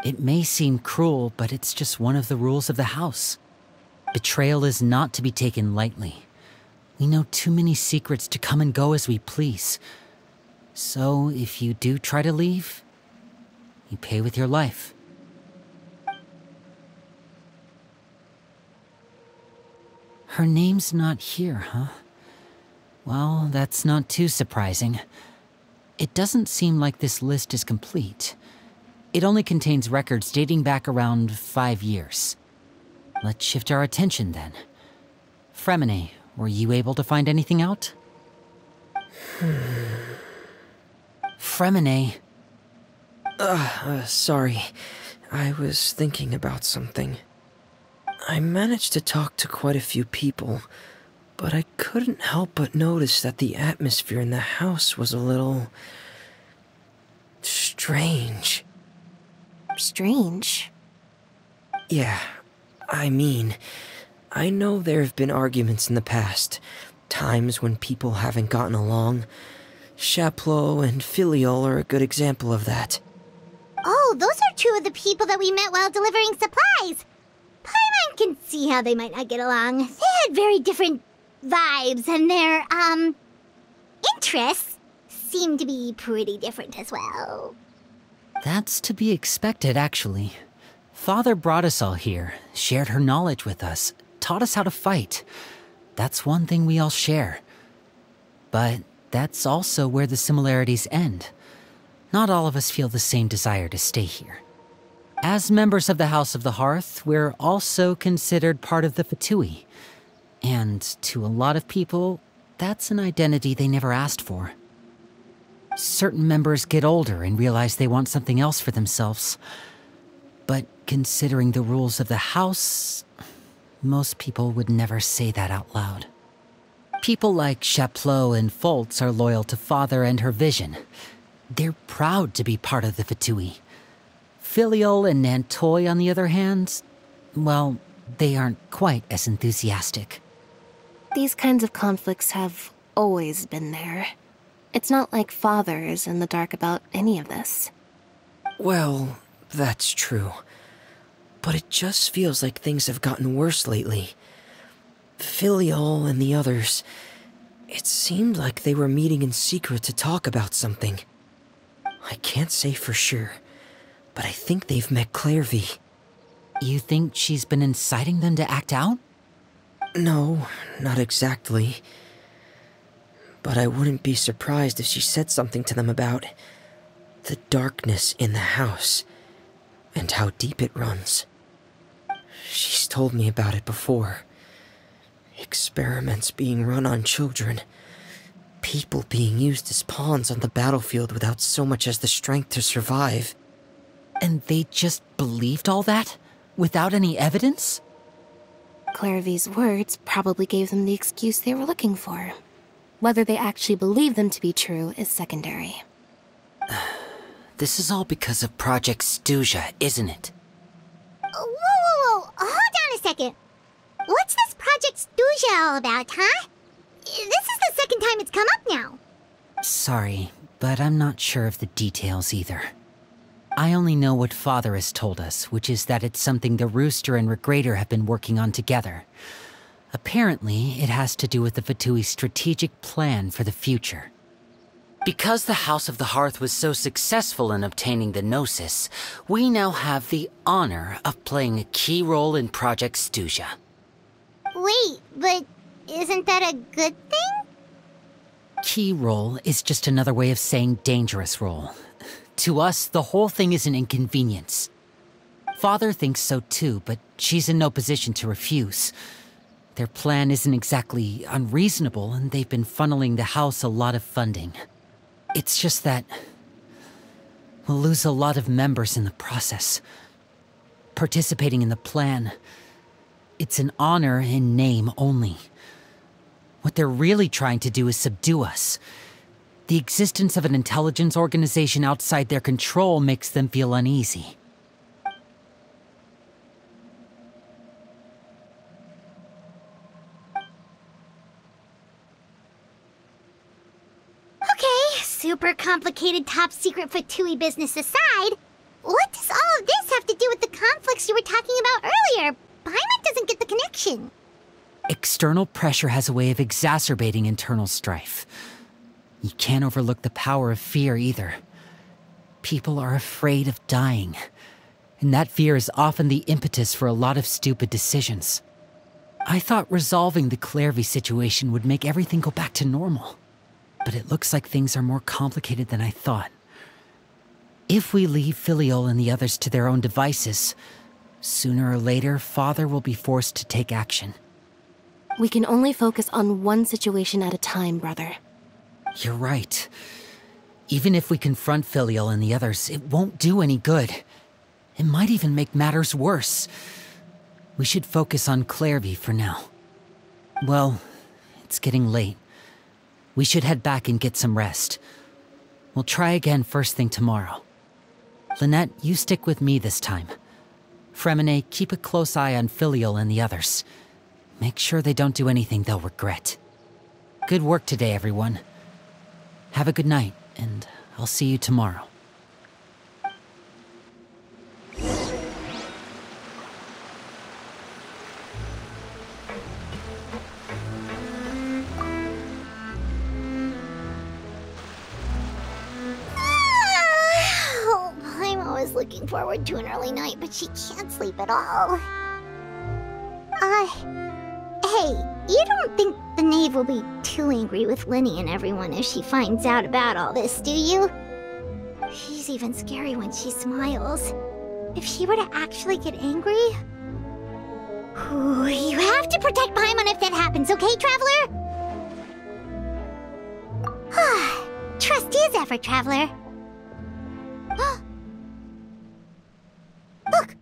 It may seem cruel, but it's just one of the rules of the house. Betrayal is not to be taken lightly. We know too many secrets to come and go as we please. So, if you do try to leave, you pay with your life. Her name's not here, huh? Well, that's not too surprising. It doesn't seem like this list is complete. It only contains records dating back around 5 years. Let's shift our attention then. Fremine, were you able to find anything out? Fremine. Sorry. I was thinking about something. I managed to talk to quite a few people, but I couldn't help but notice that the atmosphere in the house was a little... strange. Strange? Yeah, I mean, I know there have been arguments in the past, times when people haven't gotten along. Chaplot and Filiol are a good example of that. Oh, those are two of the people that we met while delivering supplies. Paimon can see how they might not get along. They had very different vibes, and their, interests seem to be pretty different as well. That's to be expected, actually. Father brought us all here, shared her knowledge with us, taught us how to fight. That's one thing we all share. But that's also where the similarities end. Not all of us feel the same desire to stay here. As members of the House of the Hearth, we're also considered part of the Fatui. And to a lot of people, that's an identity they never asked for. Certain members get older and realize they want something else for themselves. But considering the rules of the house, most people would never say that out loud. People like Chaplot and Foltz are loyal to Father and her vision. They're proud to be part of the Fatui. Filiol and Nantoy, on the other hand, well, they aren't quite as enthusiastic. These kinds of conflicts have always been there. It's not like Father is in the dark about any of this. Well, that's true. But it just feels like things have gotten worse lately. Filiol and the others, it seemed like they were meeting in secret to talk about something. I can't say for sure, but I think they've met Clairvy. You think she's been inciting them to act out? No, not exactly. But I wouldn't be surprised if she said something to them about the darkness in the house and how deep it runs. She's told me about it before. Experiments being run on children. People being used as pawns on the battlefield without so much as the strength to survive. And they just believed all that? Without any evidence? Clairvy's words probably gave them the excuse they were looking for. Whether they actually believe them to be true is secondary. This is all because of Project Stuja, isn't it? Whoa. Hold on a second. What's this Project Stuja all about, huh? This is the second time it's come up now. Sorry, but I'm not sure of the details either. I only know what Father has told us, which is that it's something the Rooster and Regrator have been working on together. Apparently, it has to do with the Fatui's strategic plan for the future. Because the House of the Hearth was so successful in obtaining the Gnosis, we now have the honor of playing a key role in Project Stuja. Wait, but isn't that a good thing? Key role is just another way of saying dangerous role. To us, the whole thing is an inconvenience. Father thinks so too, but she's in no position to refuse. Their plan isn't exactly unreasonable, and they've been funneling the house a lot of funding. It's just that we'll lose a lot of members in the process. Participating in the plan, it's an honor in name only. What they're really trying to do is subdue us. The existence of an intelligence organization outside their control makes them feel uneasy. Okay, super complicated top secret Fatui business aside, what does all of this have to do with the conflicts you were talking about earlier? Paimon doesn't get the connection. External pressure has a way of exacerbating internal strife. You can't overlook the power of fear either. People are afraid of dying, and that fear is often the impetus for a lot of stupid decisions. I thought resolving the Clairvy situation would make everything go back to normal, but it looks like things are more complicated than I thought. If we leave Filiol and the others to their own devices, sooner or later, Father will be forced to take action. We can only focus on one situation at a time, brother. You're right. Even if we confront Filiol and the others, it won't do any good. It might even make matters worse. We should focus on Clairvy for now. Well, it's getting late. We should head back and get some rest. We'll try again first thing tomorrow. Lynette, you stick with me this time. Fremine, keep a close eye on Filiol and the others. Make sure they don't do anything they'll regret. Good work today, everyone. Have a good night, and I'll see you tomorrow. I'm always looking forward to an early night, but she can't sleep at all. Hey, you don't think the Knave will be too angry with Linny and everyone if she finds out about all this, do you? She's even scary when she smiles. If she were to actually get angry... Ooh, you have to protect Paimon if that happens, okay, Traveler? Trust is effort, Traveler. Look!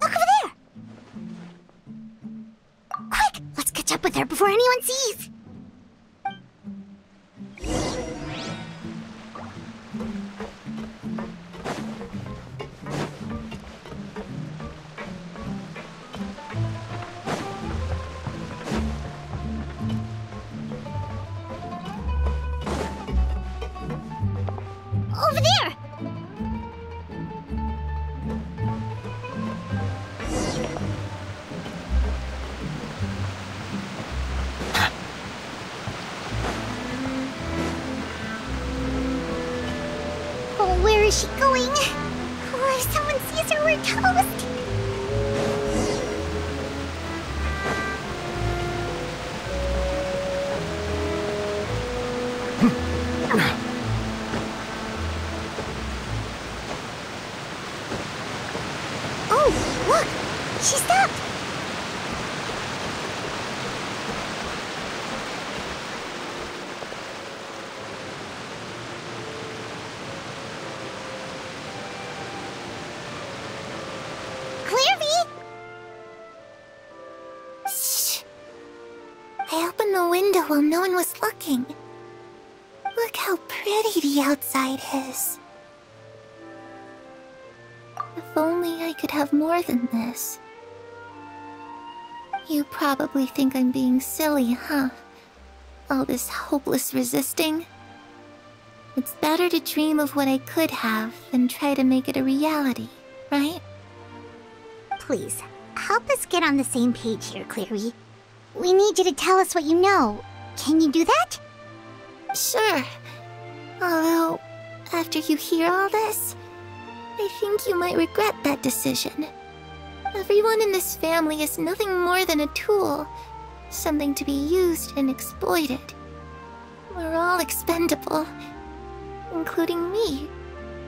Look over there! Quick! Let's catch up with her before anyone sees! Over there! Oh, where is she going? Oh, if someone sees her, we're toast! Oh, look! She stopped! Clairvy! Shh. I opened the window while no one was looking. Look how pretty the outside is. If only I could have more than this. You probably think I'm being silly, huh? All this hopeless resisting? It's better to dream of what I could have than try to make it a reality, right? Please, help us get on the same page here, Clary. We need you to tell us what you know. Can you do that? Sure. Although, after you hear all this, I think you might regret that decision. Everyone in this family is nothing more than a tool, something to be used and exploited. We're all expendable, including me.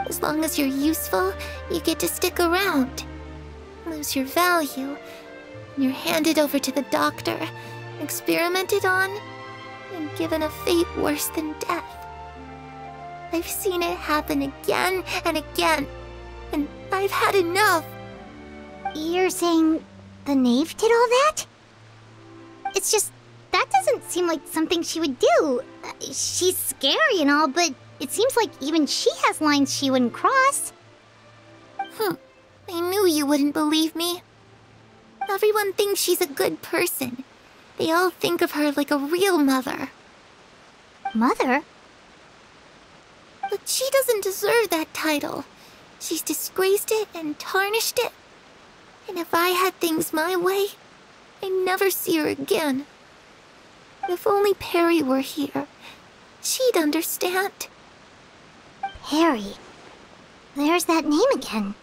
As long as you're useful, you get to stick around. Lose your value, and you're handed over to the doctor, experimented on, and given a fate worse than death. I've seen it happen again and again, and I've had enough. You're saying the Knave did all that? It's just, that doesn't seem like something she would do. She's scary and all, but it seems like even she has lines she wouldn't cross. I knew you wouldn't believe me. Everyone thinks she's a good person. They all think of her like a real mother. Mother? But she doesn't deserve that title. She's disgraced it and tarnished it. And if I had things my way, I'd never see her again. If only Perry were here, she'd understand. Perry. There's that name again.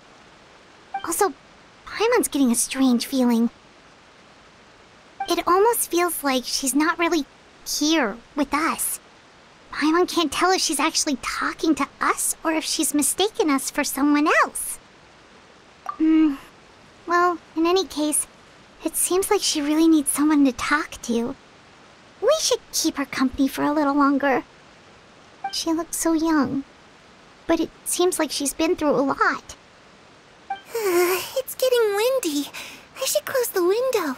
Also, Paimon's getting a strange feeling. It almost feels like she's not really here with us. Paimon can't tell if she's actually talking to us or if she's mistaken us for someone else. Well, in any case, it seems like she really needs someone to talk to. We should keep her company for a little longer. She looks so young, but it seems like she's been through a lot. It's getting windy. I should close the window.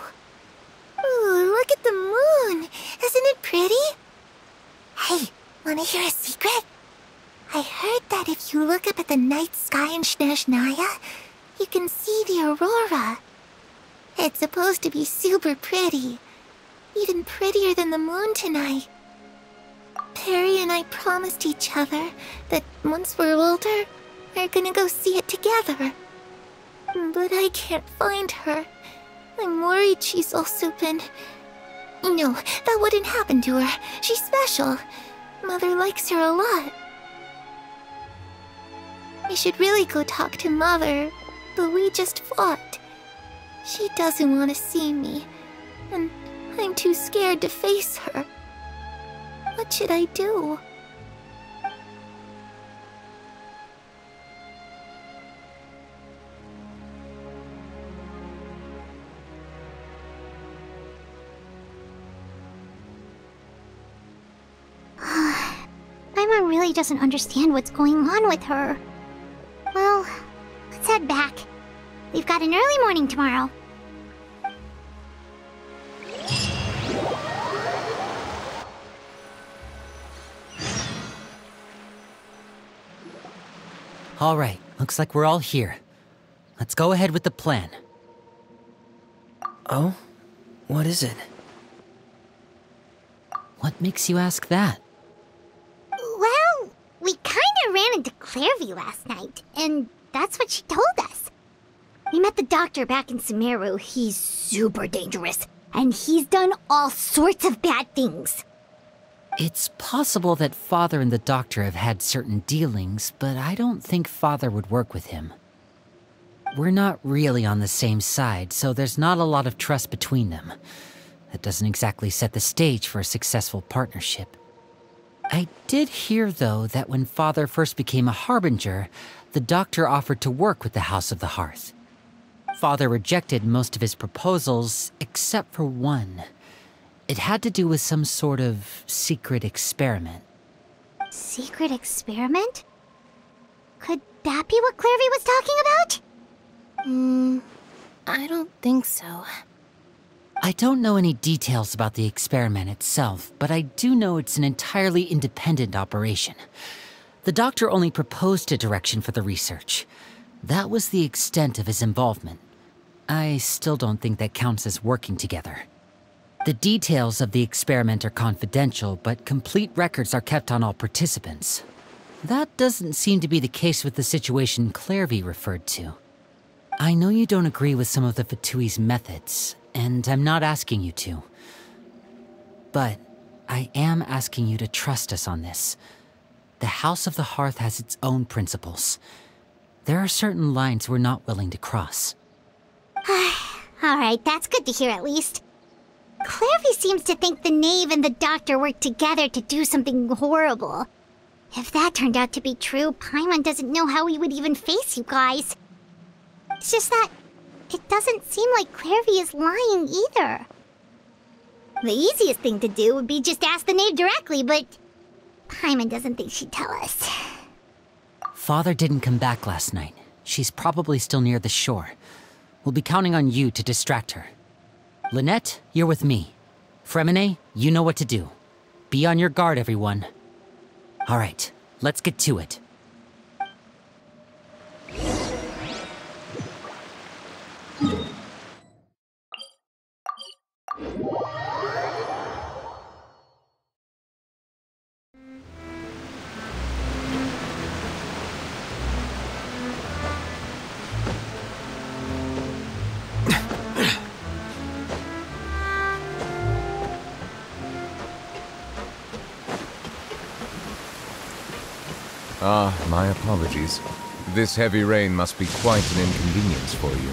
Ooh, look at the moon. Isn't it pretty? Hey, wanna hear a secret? I heard that if you look up at the night sky in Snezhnaya, you can see the aurora. It's supposed to be super pretty. Even prettier than the moon tonight. Perry and I promised each other that once we're older, we're gonna go see it together. But I can't find her. I'm worried she's also been... No, that wouldn't happen to her. She's special. Mother likes her a lot. I should really go talk to Mother, but we just fought. She doesn't want to see me, and I'm too scared to face her. What should I do? Paimon really doesn't understand what's going on with her. Well, let's head back. We've got an early morning tomorrow. All right, looks like we're all here. Let's go ahead with the plan. Oh? What is it? What makes you ask that? Well, we kinda ran into Clairview last night, and that's what she told us. We met the doctor back in Sumeru. He's super dangerous, and he's done all sorts of bad things. It's possible that Father and the Doctor have had certain dealings, but I don't think Father would work with him. We're not really on the same side, so there's not a lot of trust between them. That doesn't exactly set the stage for a successful partnership. I did hear, though, that when Father first became a Harbinger, the Doctor offered to work with the House of the Hearth. Father rejected most of his proposals, except for one. It had to do with some sort of secret experiment. Secret experiment? Could that be what Clairview was talking about? I don't think so. I don't know any details about the experiment itself, but I do know it's an entirely independent operation. The Doctor only proposed a direction for the research. That was the extent of his involvement. I still don't think that counts as working together. The details of the experiment are confidential, but complete records are kept on all participants. That doesn't seem to be the case with the situation Clairvy referred to. I know you don't agree with some of the Fatui's methods, and I'm not asking you to. But I am asking you to trust us on this. The House of the Hearth has its own principles. There are certain lines we're not willing to cross. Alright, that's good to hear at least. Clairvy seems to think the Knave and the Doctor worked together to do something horrible. If that turned out to be true, Paimon doesn't know how he would even face you guys. It's just that it doesn't seem like Clairvy is lying either. The easiest thing to do would be just ask the Knave directly, but Paimon doesn't think she'd tell us. Father didn't come back last night. She's probably still near the shore. We'll be counting on you to distract her. Lynette, you're with me. Fremine, you know what to do. Be on your guard, everyone. All right, let's get to it. Ah, my apologies. This heavy rain must be quite an inconvenience for you.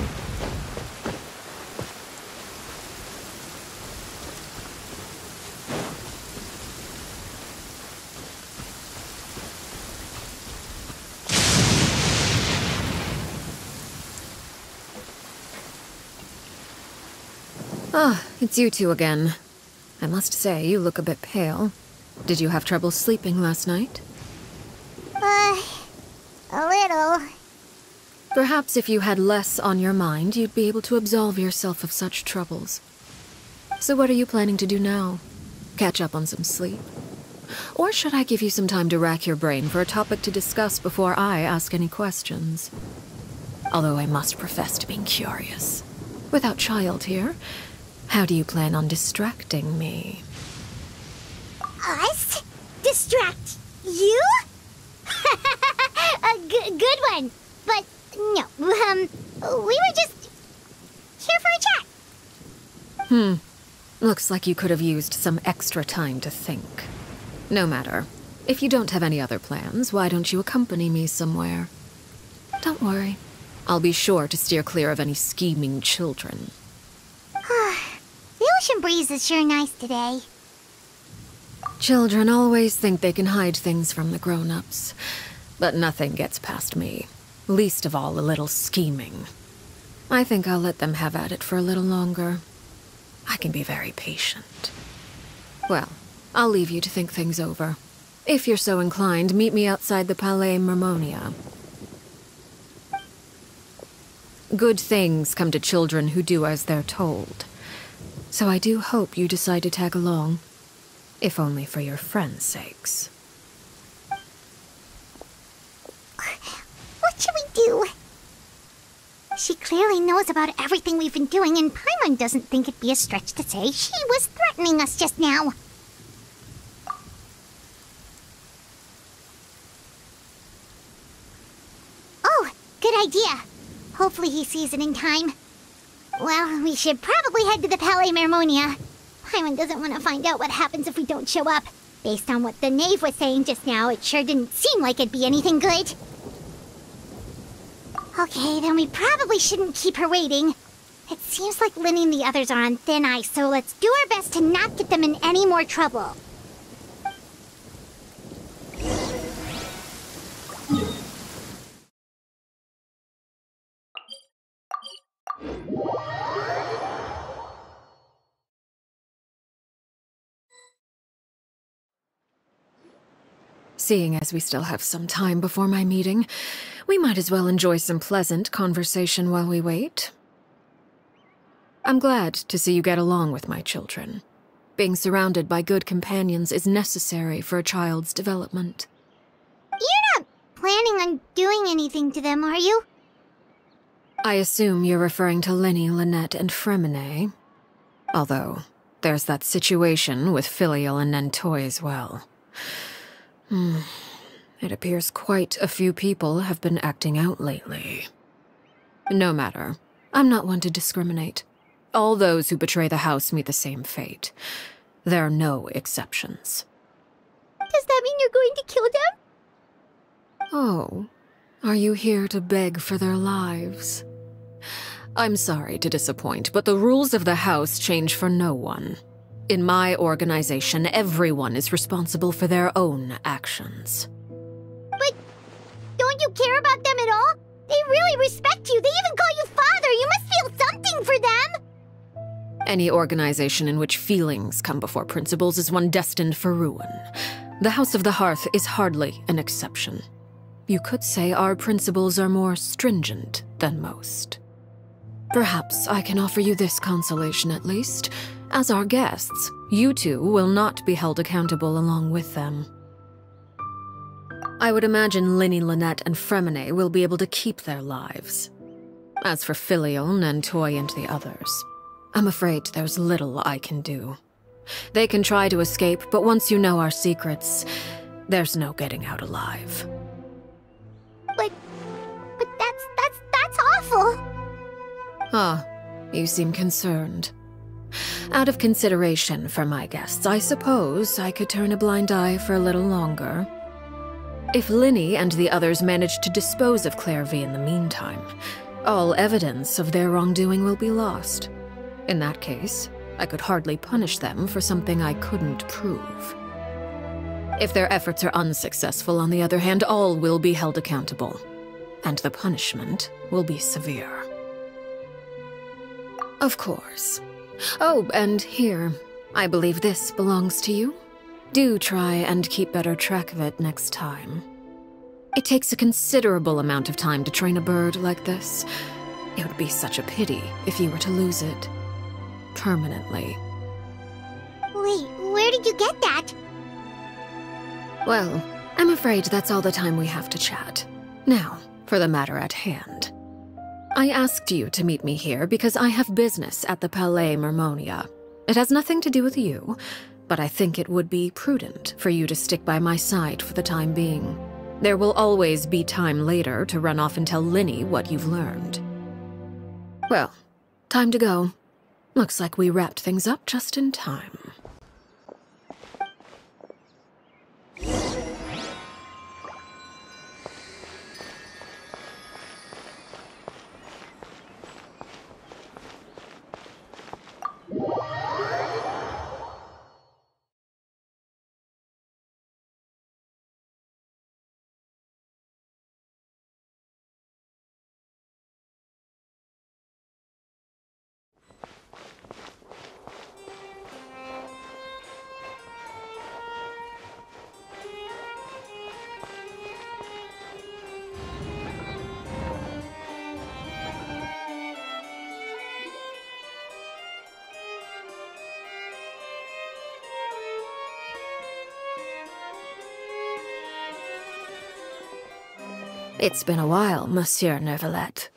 Ah, it's you two again. I must say, you look a bit pale. Did you have trouble sleeping last night? A little. Perhaps if you had less on your mind, you'd be able to absolve yourself of such troubles. So what are you planning to do now? Catch up on some sleep? Or should I give you some time to rack your brain for a topic to discuss before I ask any questions? Although I must profess to being curious. Without child here, how do you plan on distracting me? Us? Distract you? A good one. But no, we were just here for a chat. Looks like you could have used some extra time to think. No matter. If you don't have any other plans, why don't you accompany me somewhere? Don't worry. I'll be sure to steer clear of any scheming children. The ocean breeze is sure nice today. Children always think they can hide things from the grown-ups. But nothing gets past me. Least of all a little scheming. I think I'll let them have at it for a little longer. I can be very patient. Well, I'll leave you to think things over. If you're so inclined, meet me outside the Palais Mermonia. Good things come to children who do as they're told. So I do hope you decide to tag along. If only for your friends' sakes. What should we do? She clearly knows about everything we've been doing, and Paimon doesn't think it'd be a stretch to say she was threatening us just now. Oh, good idea. Hopefully he sees it in time. Well, we should probably head to the Palais Mermonia. Paimon doesn't want to find out what happens if we don't show up. Based on what the Knave was saying just now, it sure didn't seem like it'd be anything good. Okay, then we probably shouldn't keep her waiting. It seems like Lynn and the others are on thin ice, so let's do our best to not get them in any more trouble. Seeing as we still have some time before my meeting, we might as well enjoy some pleasant conversation while we wait. I'm glad to see you get along with my children. Being surrounded by good companions is necessary for a child's development. You're not planning on doing anything to them, are you? I assume you're referring to Lynne, Lynette, and Fremine. Although, there's that situation with Filial and Nentoy as well. It appears quite a few people have been acting out lately. No matter. I'm not one to discriminate. All those who betray the house meet the same fate. There are no exceptions. Does that mean you're going to kill them? Oh, are you here to beg for their lives? I'm sorry to disappoint, but the rules of the house change for no one. In my organization, everyone is responsible for their own actions. But don't you care about them at all? They really respect you. They even call you father. You must feel something for them. Any organization in which feelings come before principles is one destined for ruin. The House of the Hearth is hardly an exception. You could say our principles are more stringent than most. Perhaps I can offer you this consolation at least. As our guests, you two will not be held accountable along with them. I would imagine Linny, Lynette, and Fremine will be able to keep their lives. As for Filial, Nantoy, and the others, I'm afraid there's little I can do. They can try to escape, but once you know our secrets, there's no getting out alive. But that's awful. Ah, you seem concerned. Out of consideration for my guests, I suppose I could turn a blind eye for a little longer. If Linny and the others manage to dispose of Clairvy in the meantime, all evidence of their wrongdoing will be lost. In that case, I could hardly punish them for something I couldn't prove. If their efforts are unsuccessful, on the other hand, all will be held accountable, and the punishment will be severe. Of course. Oh, and here, I believe this belongs to you. Do try and keep better track of it next time. It takes a considerable amount of time to train a bird like this. It would be such a pity if you were to lose it. Permanently. Wait, where did you get that? Well, I'm afraid that's all the time we have to chat. Now, for the matter at hand. I asked you to meet me here because I have business at the Palais Mermonia. It has nothing to do with you, but I think it would be prudent for you to stick by my side for the time being. There will always be time later to run off and tell Linny what you've learned. Well, time to go. Looks like we wrapped things up just in time. It's been a while, Monsieur Neuvillette.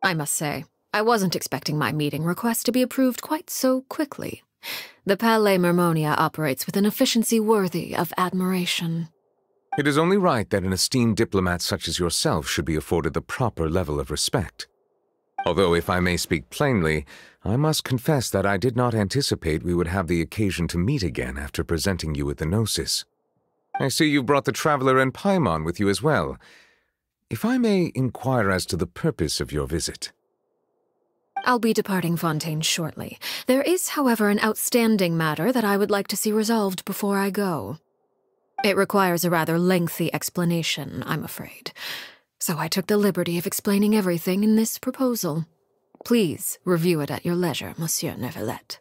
I must say, I wasn't expecting my meeting request to be approved quite so quickly. The Palais Mermonia operates with an efficiency worthy of admiration. It is only right that an esteemed diplomat such as yourself should be afforded the proper level of respect. Although, if I may speak plainly, I must confess that I did not anticipate we would have the occasion to meet again after presenting you with the Gnosis. I see you brought the Traveler and Paimon with you as well. If I may inquire as to the purpose of your visit. I'll be departing Fontaine shortly. There is, however, an outstanding matter that I would like to see resolved before I go. It requires a rather lengthy explanation, I'm afraid. So I took the liberty of explaining everything in this proposal. Please review it at your leisure, Monsieur Neuvillette.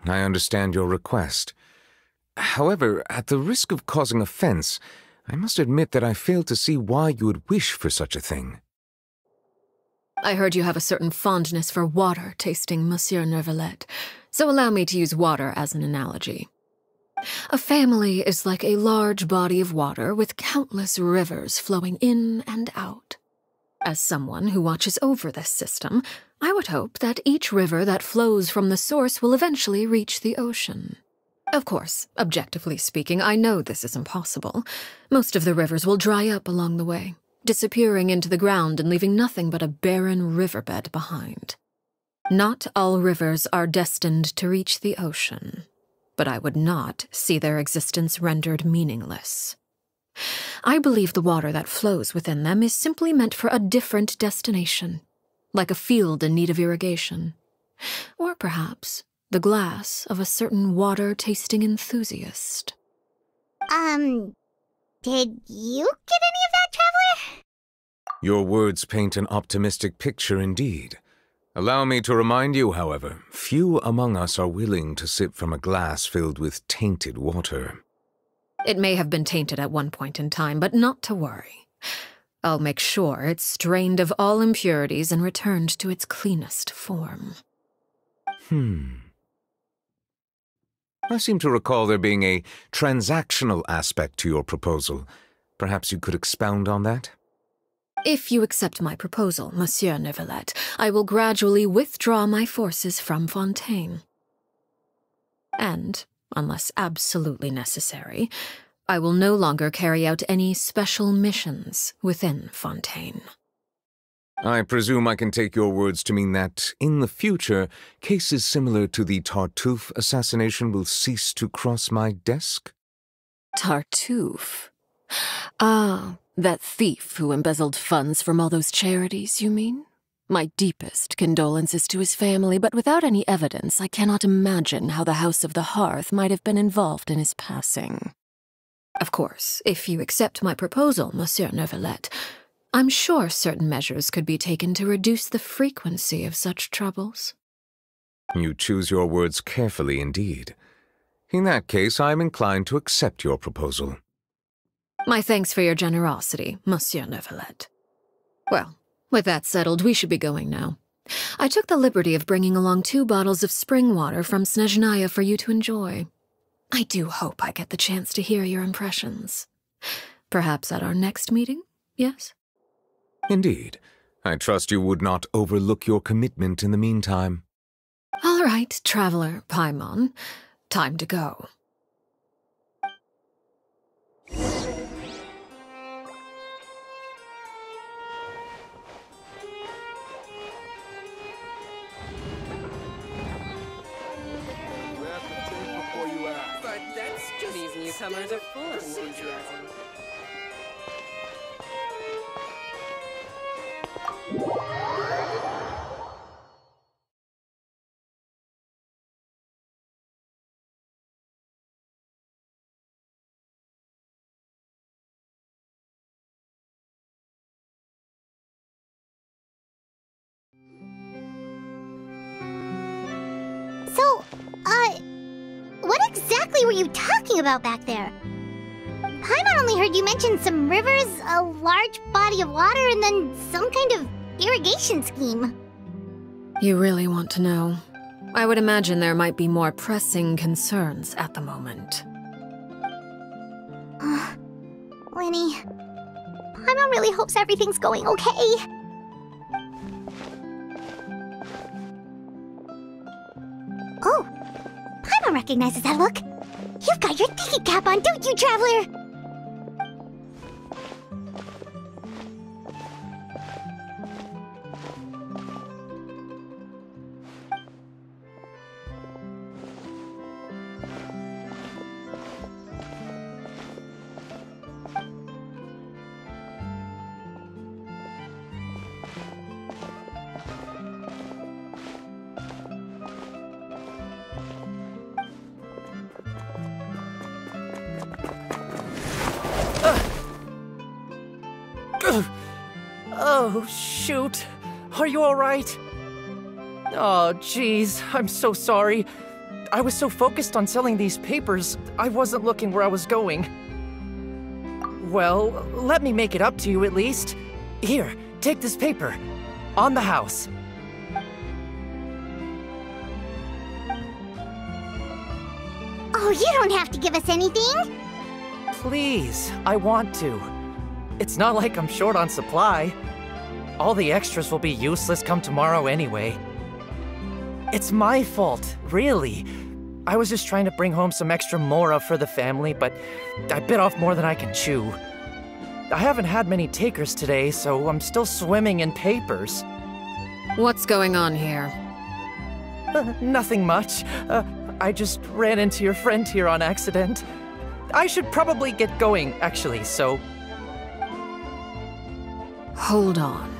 I understand your request. However, at the risk of causing offense, I must admit that I fail to see why you would wish for such a thing. I heard you have a certain fondness for water tasting, Monsieur Neuvillette, so allow me to use water as an analogy. A family is like a large body of water with countless rivers flowing in and out. As someone who watches over this system, I would hope that each river that flows from the source will eventually reach the ocean. Of course, objectively speaking, I know this is impossible. Most of the rivers will dry up along the way, disappearing into the ground and leaving nothing but a barren riverbed behind. Not all rivers are destined to reach the ocean, but I would not see their existence rendered meaningless. I believe the water that flows within them is simply meant for a different destination, like a field in need of irrigation. Or perhaps the glass of a certain water-tasting enthusiast. Did you get any of that, Traveler? Your words paint an optimistic picture indeed. Allow me to remind you, however, few among us are willing to sip from a glass filled with tainted water. It may have been tainted at one point in time, but not to worry. I'll make sure it's strained of all impurities and returned to its cleanest form. I seem to recall there being a transactional aspect to your proposal. Perhaps you could expound on that? If you accept my proposal, Monsieur Neuvillette, I will gradually withdraw my forces from Fontaine. And, unless absolutely necessary, I will no longer carry out any special missions within Fontaine. I presume I can take your words to mean that, in the future, cases similar to the Tartuffe assassination will cease to cross my desk? Tartuffe? Ah, that thief who embezzled funds from all those charities, you mean? My deepest condolences to his family, but without any evidence, I cannot imagine how the House of the Hearth might have been involved in his passing. Of course, if you accept my proposal, Monsieur Neuvillette, I'm sure certain measures could be taken to reduce the frequency of such troubles. You choose your words carefully indeed. In that case, I am inclined to accept your proposal. My thanks for your generosity, Monsieur Neuvillette. Well, with that settled, we should be going now. I took the liberty of bringing along 2 bottles of spring water from Snezhnaya for you to enjoy. I do hope I get the chance to hear your impressions. Perhaps at our next meeting, yes? Indeed. I trust you would not overlook your commitment in the meantime. All right, Traveler Paimon. Time to go. These newcomers are full of enthusiasm. So, what exactly were you talking about back there? Paimon only heard you mention some rivers, a large body of water, and then some kind of irrigation scheme. You really want to know? I would imagine there might be more pressing concerns at the moment. Lenny, Paimon really hopes everything's going okay. Oh, Paimon recognizes that look. You've got your thinking cap on, don't you, Traveler? Oh, shoot. Are you all right? Oh, jeez, I'm so sorry. I was so focused on selling these papers, I wasn't looking where I was going. Well, let me make it up to you at least. Here, take this paper. On the house. Oh, you don't have to give us anything. Please, I want to. It's not like I'm short on supply. All the extras will be useless come tomorrow anyway. It's my fault, really. I was just trying to bring home some extra mora for the family, but I bit off more than I can chew. I haven't had many takers today, so I'm still swimming in papers. What's going on here? Nothing much. I just ran into your friend here on accident. I should probably get going, actually, so... Hold on.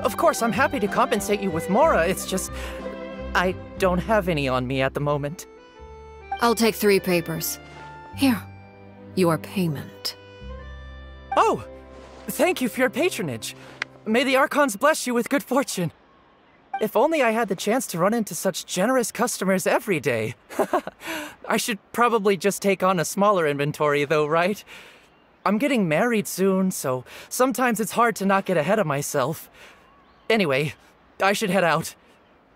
Of course, I'm happy to compensate you with mora, it's just... I don't have any on me at the moment. I'll take 3 papers. Here. Your payment. Oh! Thank you for your patronage. May the Archons bless you with good fortune. If only I had the chance to run into such generous customers every day. I should probably just take on a smaller inventory though, right? I'm getting married soon, so sometimes it's hard to not get ahead of myself. Anyway, I should head out.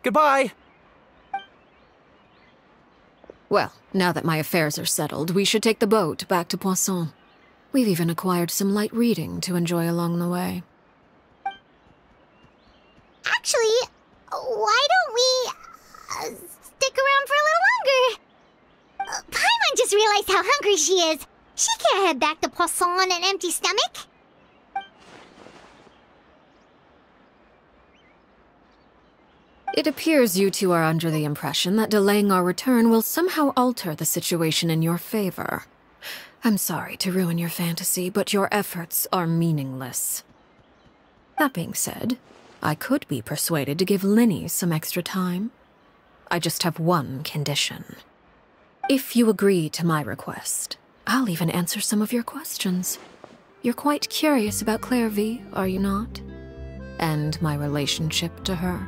Goodbye! Well, now that my affairs are settled, we should take the boat back to Poisson. We've even acquired some light reading to enjoy along the way. Actually, why don't we stick around for a little longer? Paimon just realized how hungry she is. She can't head back to Poisson on an empty stomach. It appears you two are under the impression that delaying our return will somehow alter the situation in your favor. I'm sorry to ruin your fantasy, but your efforts are meaningless. That being said, I could be persuaded to give Linny some extra time. I just have one condition. If you agree to my request, I'll even answer some of your questions. You're quite curious about Claire V, are you not? And my relationship to her.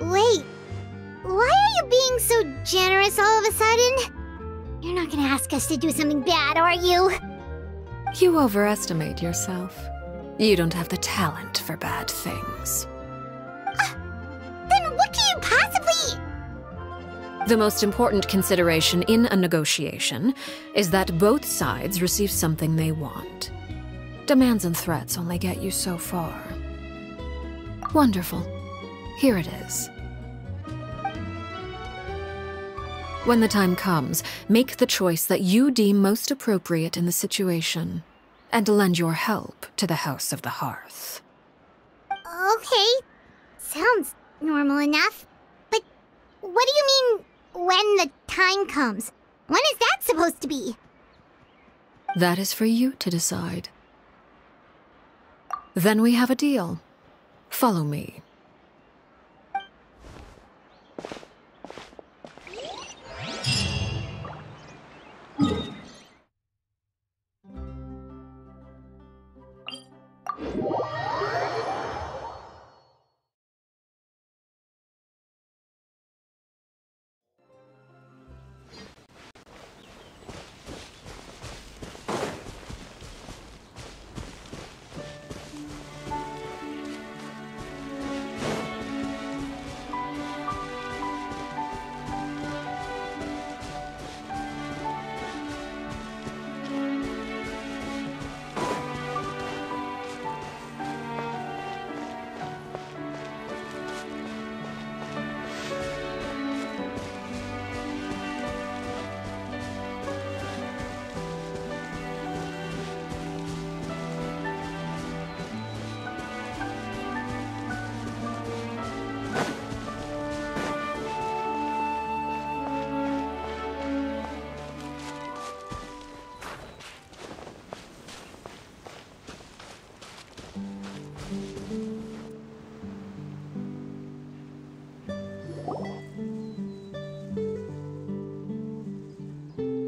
Wait, why are you being so generous all of a sudden? You're not gonna ask us to do something bad, are you? You overestimate yourself. You don't have the talent for bad things. Then what can you possibly... The most important consideration in a negotiation is that both sides receive something they want. Demands and threats only get you so far. Wonderful. Here it is. When the time comes, make the choice that you deem most appropriate in the situation, and lend your help to the House of the Hearth. Okay, sounds normal enough. But what do you mean, when the time comes? When is that supposed to be? That is for you to decide. Then we have a deal. Follow me.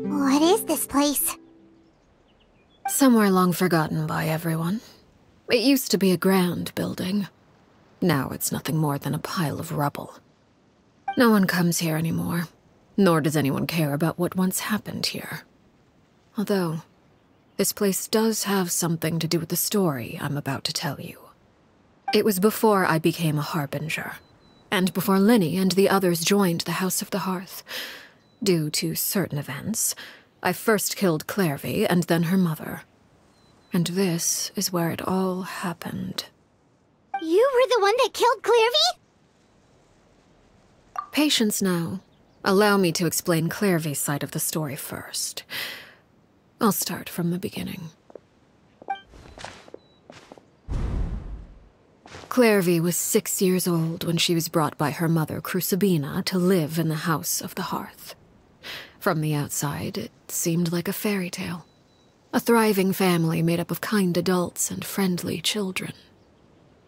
What is this place? Somewhere long forgotten by everyone. It used to be a grand building. Now it's nothing more than a pile of rubble. No one comes here anymore, nor does anyone care about what once happened here. Although, this place does have something to do with the story I'm about to tell you. It was before I became a Harbinger, and before Linny and the others joined the House of the Hearth. Due to certain events, I first killed Clairvy and then her mother. And this is where it all happened. You were the one that killed Clairvy? Patience now. Allow me to explain Clairvy's side of the story first. I'll start from the beginning. Clairvy was 6 years old when she was brought by her mother, Crucibina, to live in the House of the Hearth. From the outside, it seemed like a fairy tale. A thriving family made up of kind adults and friendly children.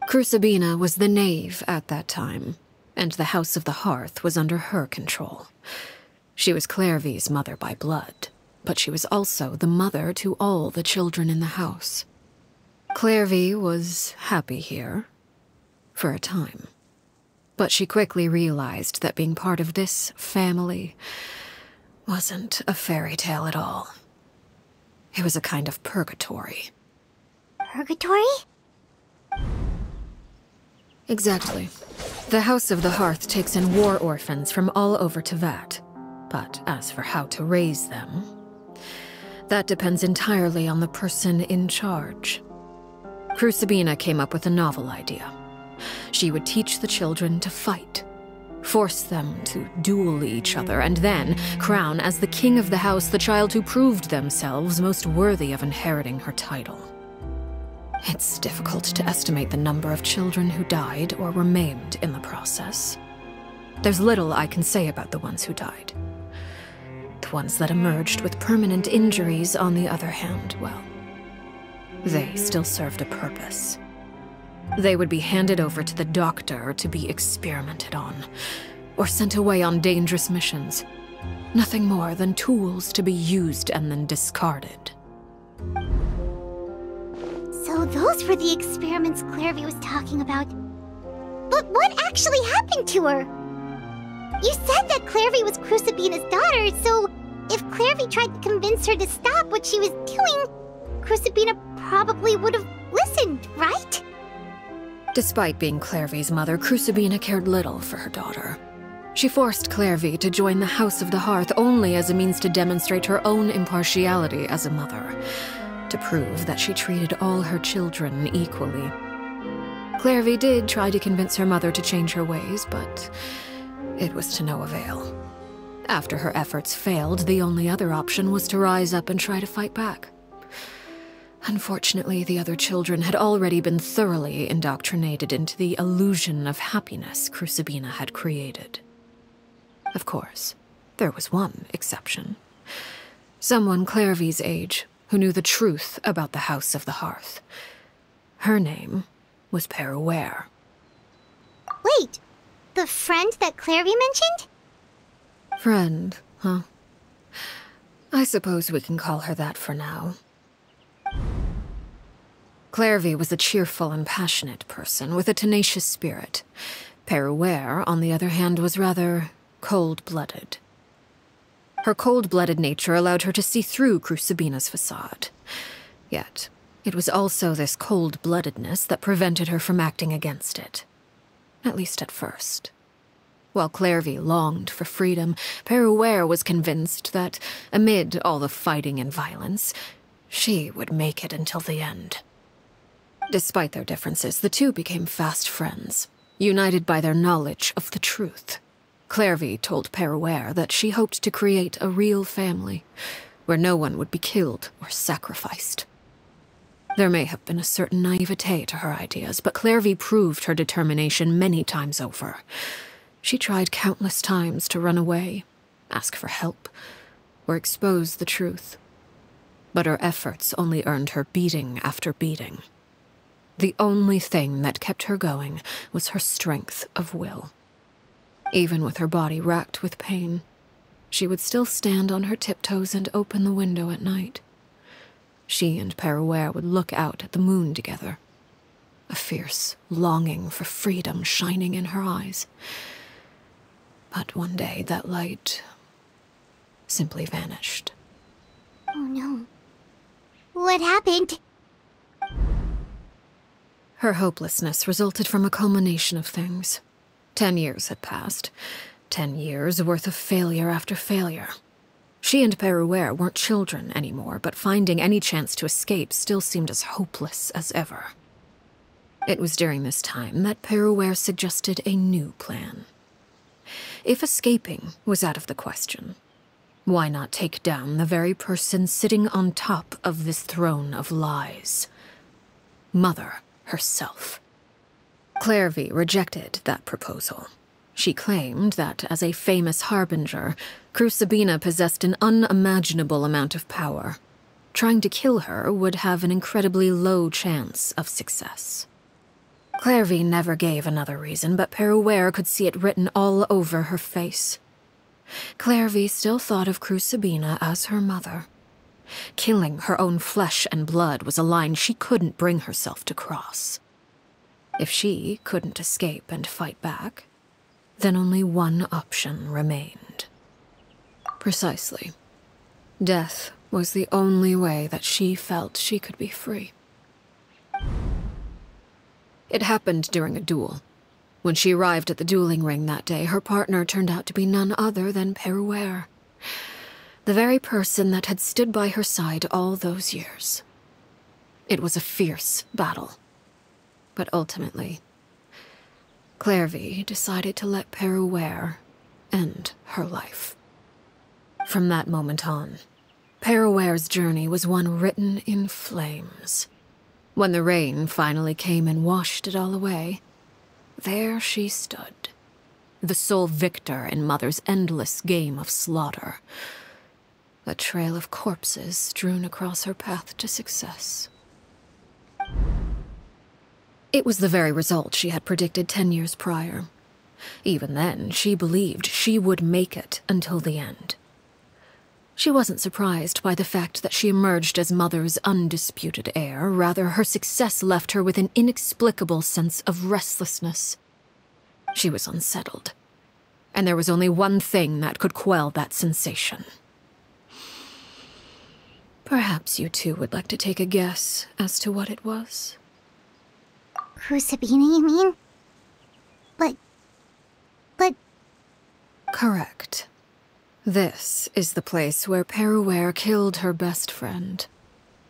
Crucibina was the Knave at that time, and the House of the Hearth was under her control. She was Clairvy's mother by blood, but she was also the mother to all the children in the house. Clairvy was happy here, for a time. But she quickly realized that being part of this family wasn't a fairy tale at all. It was a kind of purgatory. Purgatory? Exactly. The House of the Hearth takes in war orphans from all over Tevat. But as for how to raise them, that depends entirely on the person in charge. Crucibina came up with a novel idea. She would teach the children to fight, force them to duel each other, and then crown as the king of the house the child who proved themselves most worthy of inheriting her title. It's difficult to estimate the number of children who died or were maimed in the process. There's little I can say about the ones who died. The ones that emerged with permanent injuries, on the other hand, well, they still served a purpose. They would be handed over to the doctor to be experimented on, or sent away on dangerous missions. Nothing more than tools to be used and then discarded. So those were the experiments Clairvy was talking about. But what actually happened to her? You said that Clairvy was Crucibina's daughter, so if Clairvy tried to convince her to stop what she was doing, Crucibina probably would have listened, right? Despite being Clairvy's mother, Crucibina cared little for her daughter. She forced Clairvy to join the House of the Hearth only as a means to demonstrate her own impartiality as a mother, to prove that she treated all her children equally. Clairvy did try to convince her mother to change her ways, but it was to no avail. After her efforts failed, the only other option was to rise up and try to fight back. Unfortunately, the other children had already been thoroughly indoctrinated into the illusion of happiness Crucibina had created. Of course, there was one exception. Someone Clairvy's age who knew the truth about the House of the Hearth. Her name was Peruere. Wait, the friend that Clairvy mentioned? Friend, huh? I suppose we can call her that for now. Clairvy was a cheerful and passionate person with a tenacious spirit. Peruere, on the other hand, was rather cold-blooded. Her cold-blooded nature allowed her to see through Crucibina's facade. Yet, it was also this cold-bloodedness that prevented her from acting against it. At least at first. While Clairvy longed for freedom, Peruere was convinced that, amid all the fighting and violence, she would make it until the end. Despite their differences, the two became fast friends, united by their knowledge of the truth. Clairvy told Peruere that she hoped to create a real family, where no one would be killed or sacrificed. There may have been a certain naivete to her ideas, but Clairvy proved her determination many times over. She tried countless times to run away, ask for help, or expose the truth. But her efforts only earned her beating after beating. The only thing that kept her going was her strength of will. Even with her body racked with pain, she would still stand on her tiptoes and open the window at night. She and Peruere would look out at the moon together, a fierce longing for freedom shining in her eyes. But one day, that light simply vanished. Oh no. What happened? Her hopelessness resulted from a culmination of things. 10 years had passed. 10 years worth of failure after failure. She and Peruere weren't children anymore, but finding any chance to escape still seemed as hopeless as ever. It was during this time that Peruere suggested a new plan. If escaping was out of the question, why not take down the very person sitting on top of this throne of lies? Mother herself. Clairvy rejected that proposal. She claimed that, as a famous harbinger, Crucibina possessed an unimaginable amount of power. Trying to kill her would have an incredibly low chance of success. Clairvy never gave another reason, but Peruere could see it written all over her face. Clairvy still thought of Crucibina as her mother. Killing her own flesh and blood was a line she couldn't bring herself to cross. If she couldn't escape and fight back, then only one option remained. Precisely. Death was the only way that she felt she could be free. It happened during a duel. When she arrived at the dueling ring that day, her partner turned out to be none other than Peruere. The very person that had stood by her side all those years. It was a fierce battle. But ultimately, Clairvy decided to let Peruere end her life. From that moment on, Peruere's journey was one written in flames. When the rain finally came and washed it all away, there she stood, the sole victor in Mother's endless game of slaughter. A trail of corpses strewn across her path to success. It was the very result she had predicted 10 years prior. Even then, she believed she would make it until the end. She wasn't surprised by the fact that she emerged as Mother's undisputed heir. Rather, her success left her with an inexplicable sense of restlessness. She was unsettled, and there was only one thing that could quell that sensation. Perhaps you two would like to take a guess as to what it was? Crucibina, you mean? But... Correct. This is the place where Peruere killed her best friend.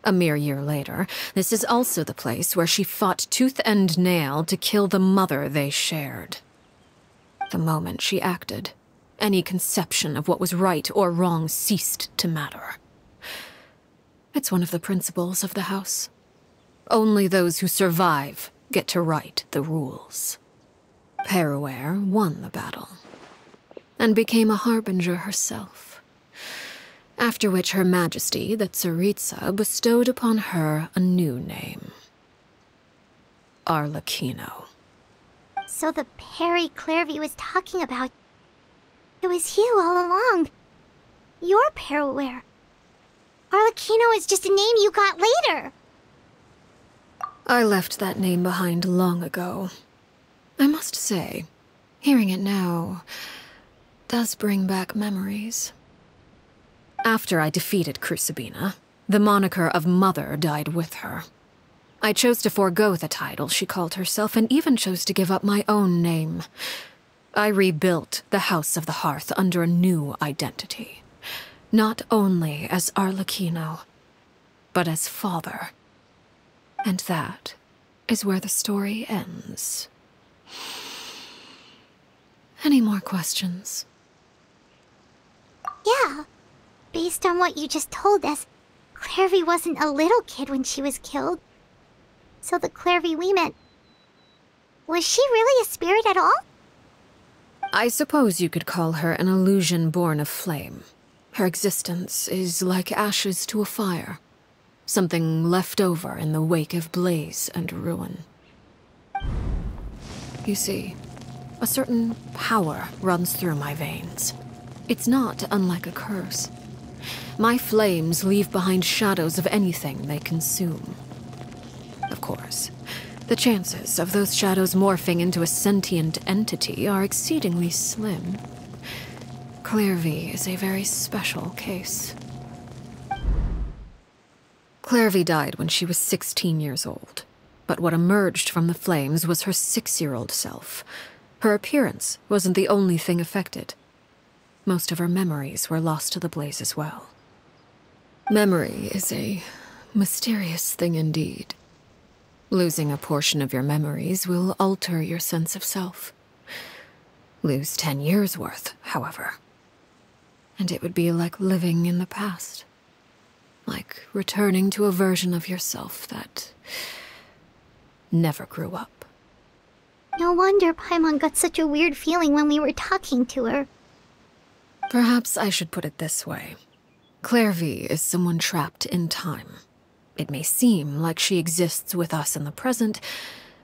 A mere year later, this is also the place where she fought tooth and nail to kill the mother they shared. The moment she acted, any conception of what was right or wrong ceased to matter. It's one of the principles of the house. Only those who survive get to write the rules. Peruere won the battle, and became a harbinger herself. After which Her Majesty, the Tsaritsa, bestowed upon her a new name. Arlecchino. So the Perry Clairvy was talking about... It was you all along. You're Peruere. Arlecchino is just a name you got later. I left that name behind long ago. I must say, hearing it now does bring back memories. After I defeated Crucibina, the moniker of Mother died with her. I chose to forego the title she called herself, and even chose to give up my own name. I rebuilt the House of the Hearth under a new identity. Not only as Arlecchino, but as father. And that is where the story ends. Any more questions? Yeah. Based on what you just told us, Clairvy wasn't a little kid when she was killed. So the Clairvy we met... Was she really a spirit at all? I suppose you could call her an illusion born of flame. Her existence is like ashes to a fire. Something left over in the wake of blaze and ruin. You see, a certain power runs through my veins. It's not unlike a curse. My flames leave behind shadows of anything they consume. Of course, the chances of those shadows morphing into a sentient entity are exceedingly slim. Clairvy is a very special case. Clairvy died when she was 16 years old, but what emerged from the flames was her 6-year-old self. Her appearance wasn't the only thing affected. Most of her memories were lost to the blaze as well. Memory is a mysterious thing indeed. Losing a portion of your memories will alter your sense of self. Lose 10 years' worth, however, and it would be like living in the past. Like returning to a version of yourself that never grew up. No wonder Paimon got such a weird feeling when we were talking to her. Perhaps I should put it this way. Clairvy is someone trapped in time. It may seem like she exists with us in the present,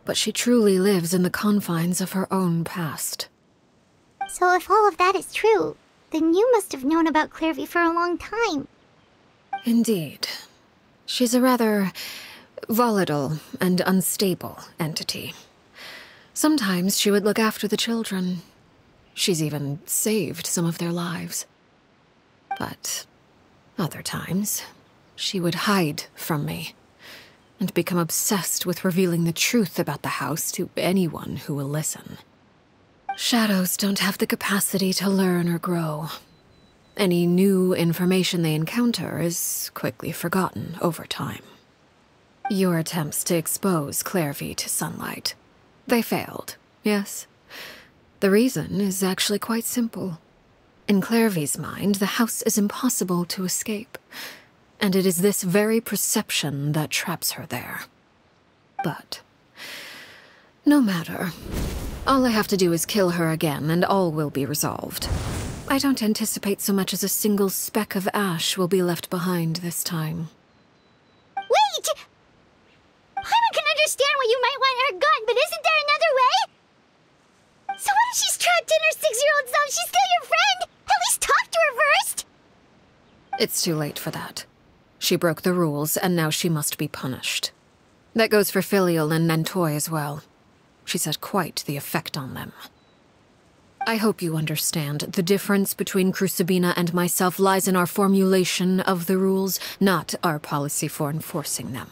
but she truly lives in the confines of her own past. So if all of that is true, then you must have known about Clairvy for a long time. Indeed. She's a rather volatile and unstable entity. Sometimes she would look after the children. She's even saved some of their lives. But other times, she would hide from me and become obsessed with revealing the truth about the house to anyone who will listen. Shadows don't have the capacity to learn or grow. Any new information they encounter is quickly forgotten over time. Your attempts to expose Clairvy to sunlight, they failed, yes? The reason is actually quite simple. In Clairvy's mind, the house is impossible to escape, and it is this very perception that traps her there. But no matter. All I have to do is kill her again, and all will be resolved. I don't anticipate so much as a single speck of ash will be left behind this time. Wait! Paimon can understand why you might want her gone, but isn't there another way? So what if she's trapped in her 6-year-old self? She's still your friend! At least talk to her first! It's too late for that. She broke the rules, and now she must be punished. That goes for Filial and Nantoy as well. She's had quite the effect on them. I hope you understand. The difference between Crucibina and myself lies in our formulation of the rules, not our policy for enforcing them.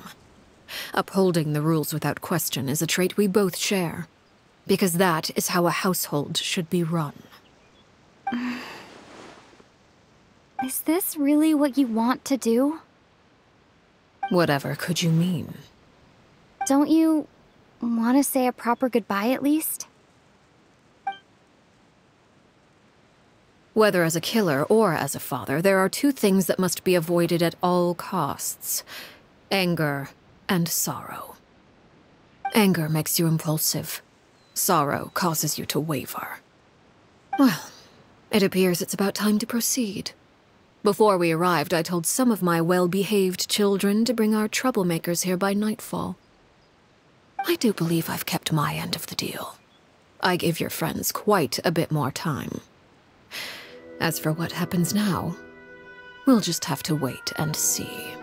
Upholding the rules without question is a trait we both share, because that is how a household should be run. Is this really what you want to do? Whatever could you mean? Don't you want to say a proper goodbye at least? Whether as a killer or as a father, there are two things that must be avoided at all costs: anger and sorrow. Anger makes you impulsive. Sorrow causes you to waver. Well, it appears it's about time to proceed. Before we arrived, I told some of my well-behaved children to bring our troublemakers here by nightfall. I do believe I've kept my end of the deal. I gave your friends quite a bit more time. As for what happens now, we'll just have to wait and see.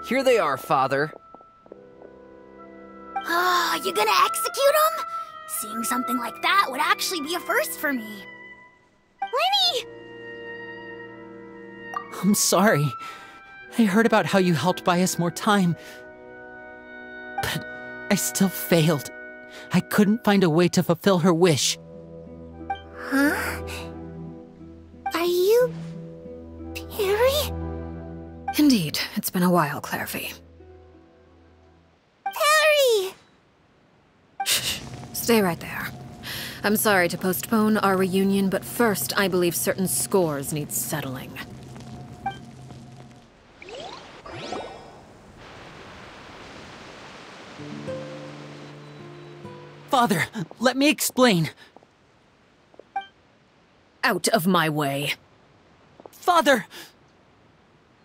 Here they are, Father. You gonna execute him? Seeing something like that would actually be a first for me. Lenny! I'm sorry. I heard about how you helped buy us more time. But I still failed. I couldn't find a way to fulfill her wish. Huh? Are you... Perry? Indeed, it's been a while, Clairvy. Perry! Shh, stay right there. I'm sorry to postpone our reunion, but first I believe certain scores need settling. Father, let me explain. Out of my way. Father!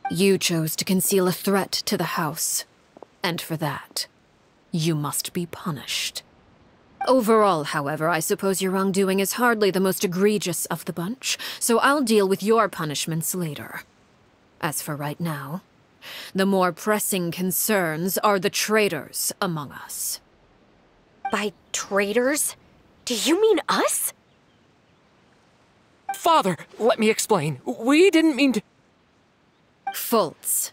You chose to conceal a threat to the house, and for that, you must be punished. Overall, however, I suppose your wrongdoing is hardly the most egregious of the bunch, so I'll deal with your punishments later. As for right now, the more pressing concerns are the traitors among us. By traitors? Do you mean us? Father, let me explain. We didn't mean to... Fultz,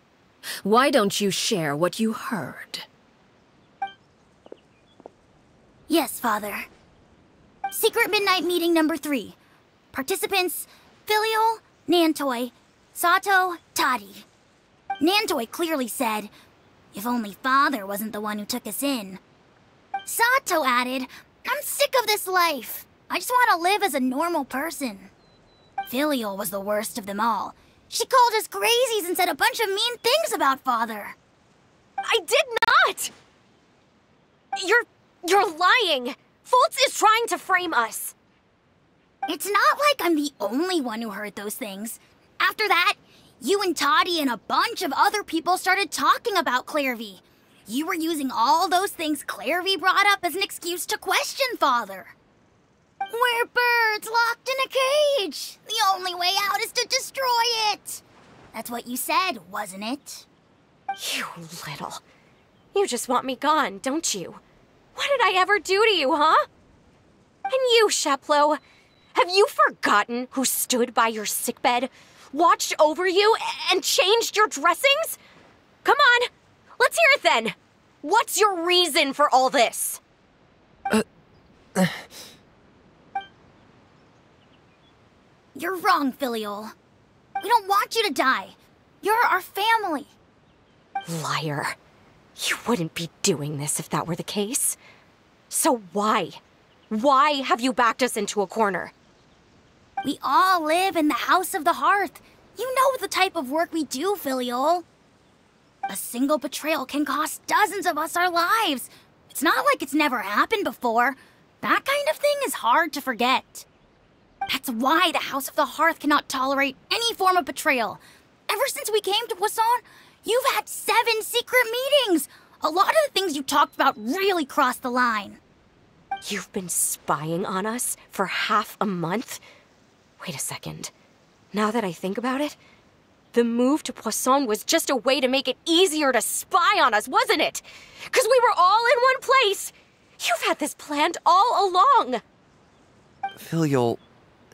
why don't you share what you heard? Yes, Father. Secret Midnight Meeting number 3. Participants, Filial, Nantoi, Sato, Toddy. Nantoi clearly said, if only Father wasn't the one who took us in. Sato added, I'm sick of this life. I just want to live as a normal person. Filial was the worst of them all. She called us crazies and said a bunch of mean things about Father. I did not! You're lying! Fultz is trying to frame us. It's not like I'm the only one who heard those things. After that, you and Toddy and a bunch of other people started talking about Clairvy. You were using all those things Clairvy brought up as an excuse to question Father. We're birds locked in a cage. The only way out is to destroy it. That's what you said, wasn't it? You little... You just want me gone, don't you? What did I ever do to you, huh? And you, Sheplo, have you forgotten who stood by your sickbed, watched over you, and changed your dressings? Come on, let's hear it then. What's your reason for all this? You're wrong, Filial. We don't want you to die. You're our family. Liar. You wouldn't be doing this if that were the case. So why? Why have you backed us into a corner? We all live in the House of the Hearth. You know the type of work we do, Filial. A single betrayal can cost dozens of us our lives. It's not like it's never happened before. That kind of thing is hard to forget. That's why the House of the Hearth cannot tolerate any form of betrayal. Ever since we came to Poisson, you've had 7 secret meetings. A lot of the things you talked about really crossed the line. You've been spying on us for half a month? Wait a second. Now that I think about it, the move to Poisson was just a way to make it easier to spy on us, wasn't it? Because we were all in one place. You've had this planned all along. Filial,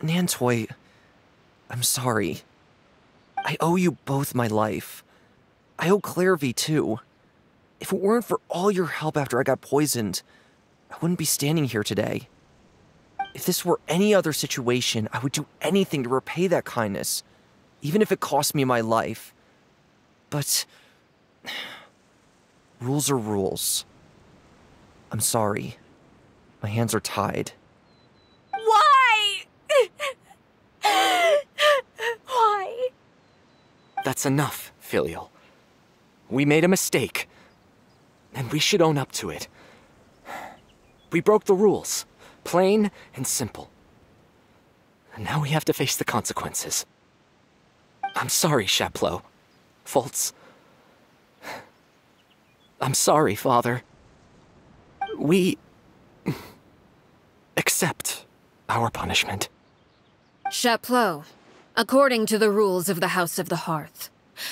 Nantoi, I'm sorry. I owe you both my life. I owe Clairvy too. If it weren't for all your help after I got poisoned, I wouldn't be standing here today. If this were any other situation, I would do anything to repay that kindness, even if it cost me my life. But rules are rules. I'm sorry. My hands are tied. Why? Why? That's enough, Filial. We made a mistake, and we should own up to it. We broke the rules, plain and simple. And now we have to face the consequences. I'm sorry, Chapleau. Fultz. I'm sorry, Father. We accept our punishment. Chapleau, according to the rules of the House of the Hearth,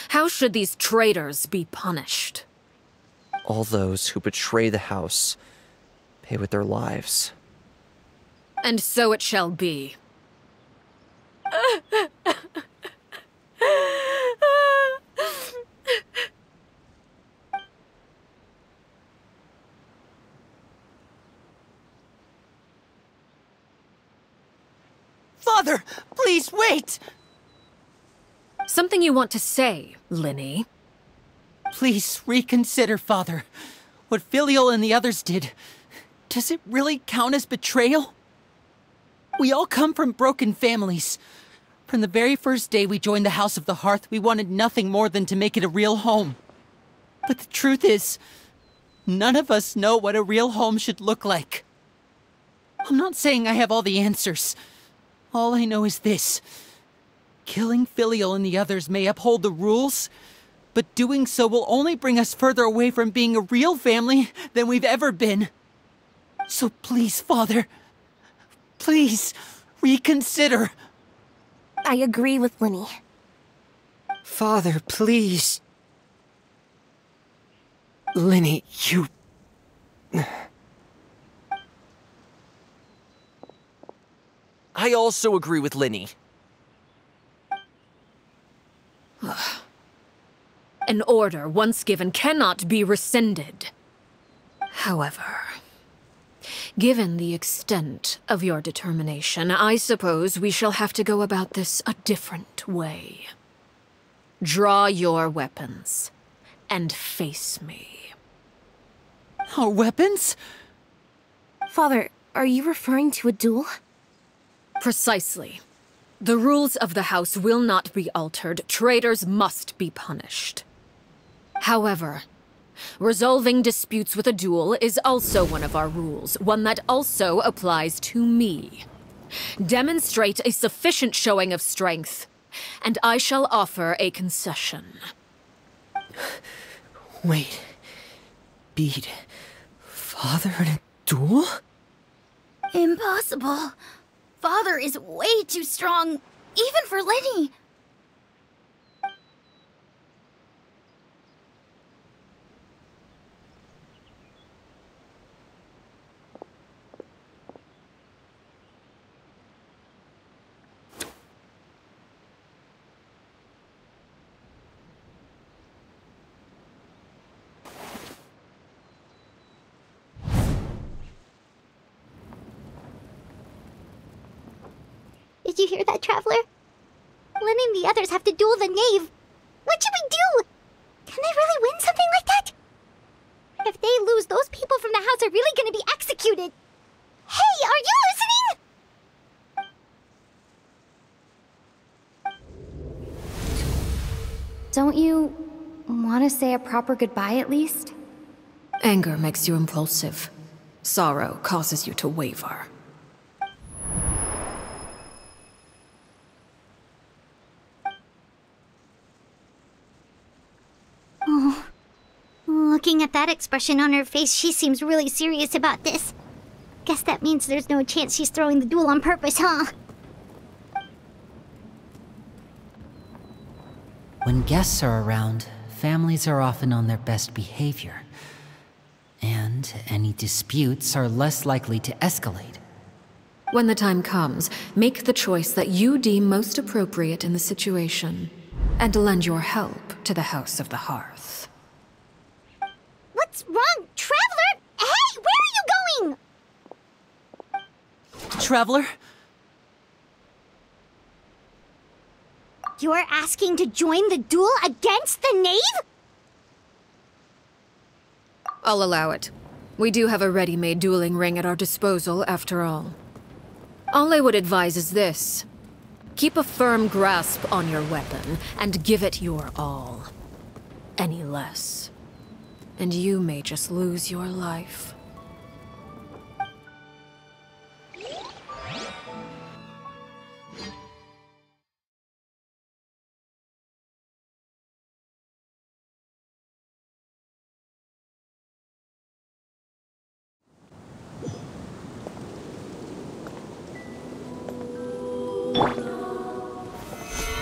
how should these traitors be punished? All those who betray the house pay with their lives. And so it shall be. Father, please wait! Something you want to say, Linny? Please reconsider, Father. What Filial and the others did, does it really count as betrayal? We all come from broken families. From the very first day we joined the House of the Hearth, we wanted nothing more than to make it a real home. But the truth is, none of us know what a real home should look like. I'm not saying I have all the answers. All I know is this. Killing Filial and the others may uphold the rules, but doing so will only bring us further away from being a real family than we've ever been. So please, Father, please reconsider. I agree with Linny. Father, please. Linny, you... I also agree with Linny. An order once given cannot be rescinded. However, given the extent of your determination, I suppose we shall have to go about this a different way. Draw your weapons and face me. Our weapons? Father, are you referring to a duel? Precisely. The rules of the house will not be altered. Traitors must be punished. However, resolving disputes with a duel is also one of our rules, one that also applies to me. Demonstrate a sufficient showing of strength, and I shall offer a concession. Wait. Beat Father in a duel? Impossible. Father is way too strong, even for Linny. Did you hear that, Traveler? Linny and the others have to duel the Knave. What should we do? Can they really win something like that? If they lose, those people from the house are really gonna be executed. Hey, are you listening? Don't you want to say a proper goodbye at least? Anger makes you impulsive. Sorrow causes you to waver. Oh, looking at that expression on her face, she seems really serious about this. Guess that means there's no chance she's throwing the duel on purpose, huh? When guests are around, families are often on their best behavior. And any disputes are less likely to escalate. When the time comes, make the choice that you deem most appropriate in the situation, and lend your help to the House of the Hearth. What's wrong, Traveler? Hey, where are you going? Traveler? You're asking to join the duel against the Knave? I'll allow it. We do have a ready-made dueling ring at our disposal, after all. All I would advise is this. Keep a firm grasp on your weapon, and give it your all. Any less, and you may just lose your life.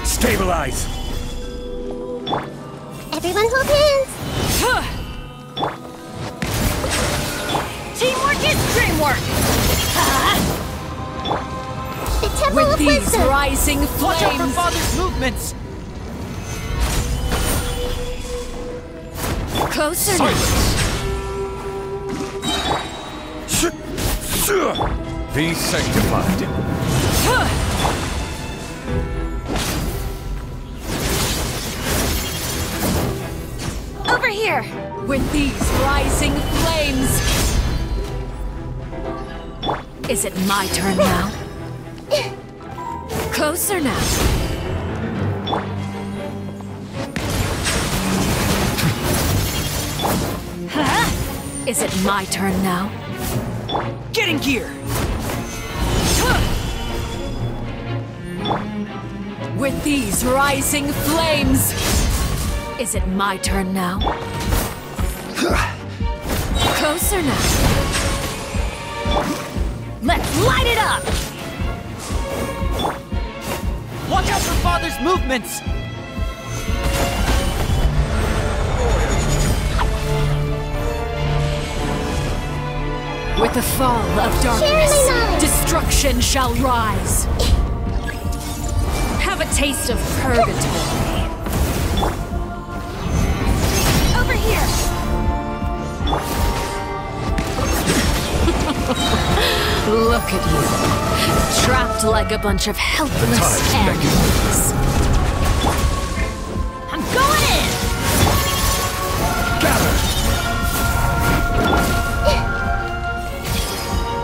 Stabilize! Everyone hold hands! Teamwork is dreamwork! The Temple With of these Wisdom! rising flames! Watch out for Father's movements! Closer Silence! Be sanctified. Over here! With these rising flames! Is it my turn now? Closer now. Is it my turn now? Get in gear! With these rising flames! Is it my turn now? Closer now. Let's light it up! Watch out for Father's movements! With the fall of darkness, destruction shall rise. Have a taste of purgatory. Over here! Look at you, trapped like a bunch of helpless animals. I'm going in! Gather!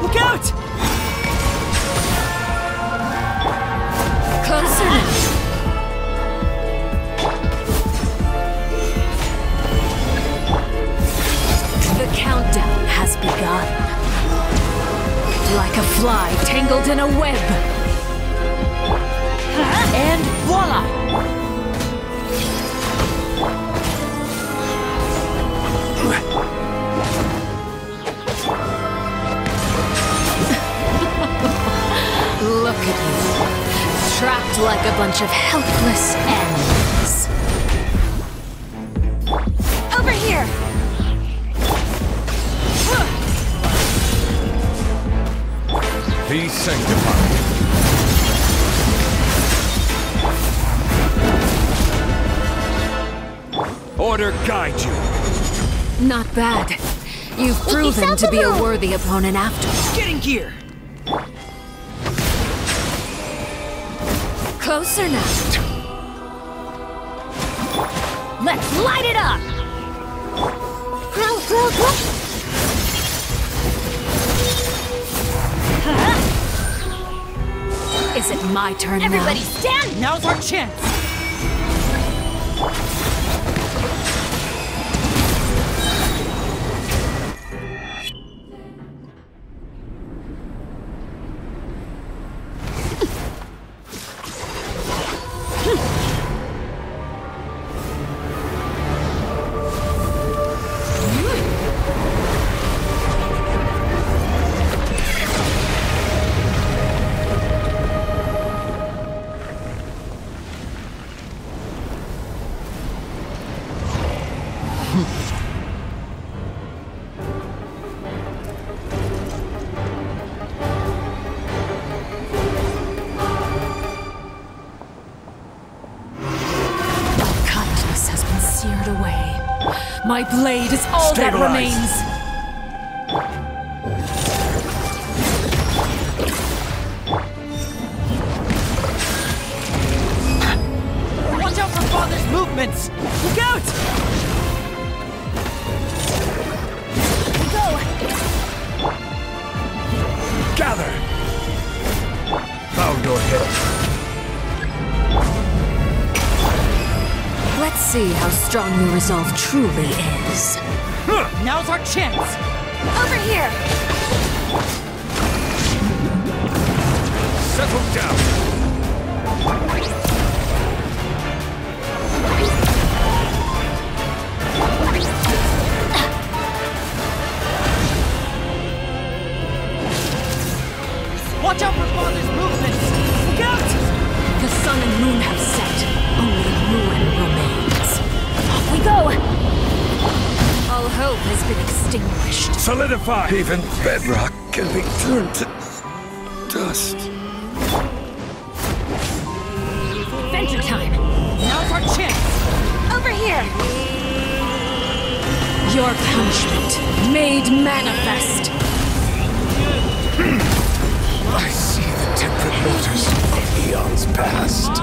Look out! Closer now. The countdown has begun. Like a fly tangled in a web. And voila! Look at you, trapped like a bunch of helpless animals. Over here! Be sanctified. Order guide you. Not bad. You've proven to be a worthy opponent after all. Get in gear! Closer now. Let's light it up! Is it my turn Everybody now? stand! Now's our chance! My blade is all that remains. Watch out for Father's movements! Look out! Go! Gather! Bow your head. Let's see how strong your resolve truly is. Now's our chance! Over here! Settle down! Watch out for Father's movements! Look out! The sun and moon have set. Only ruin remains. Off we go! All hope has been extinguished. Solidify! Even bedrock can be turned to dust. Adventure time! Now's our chance! Over here! Your punishment made manifest. I see the temperate waters of eons past.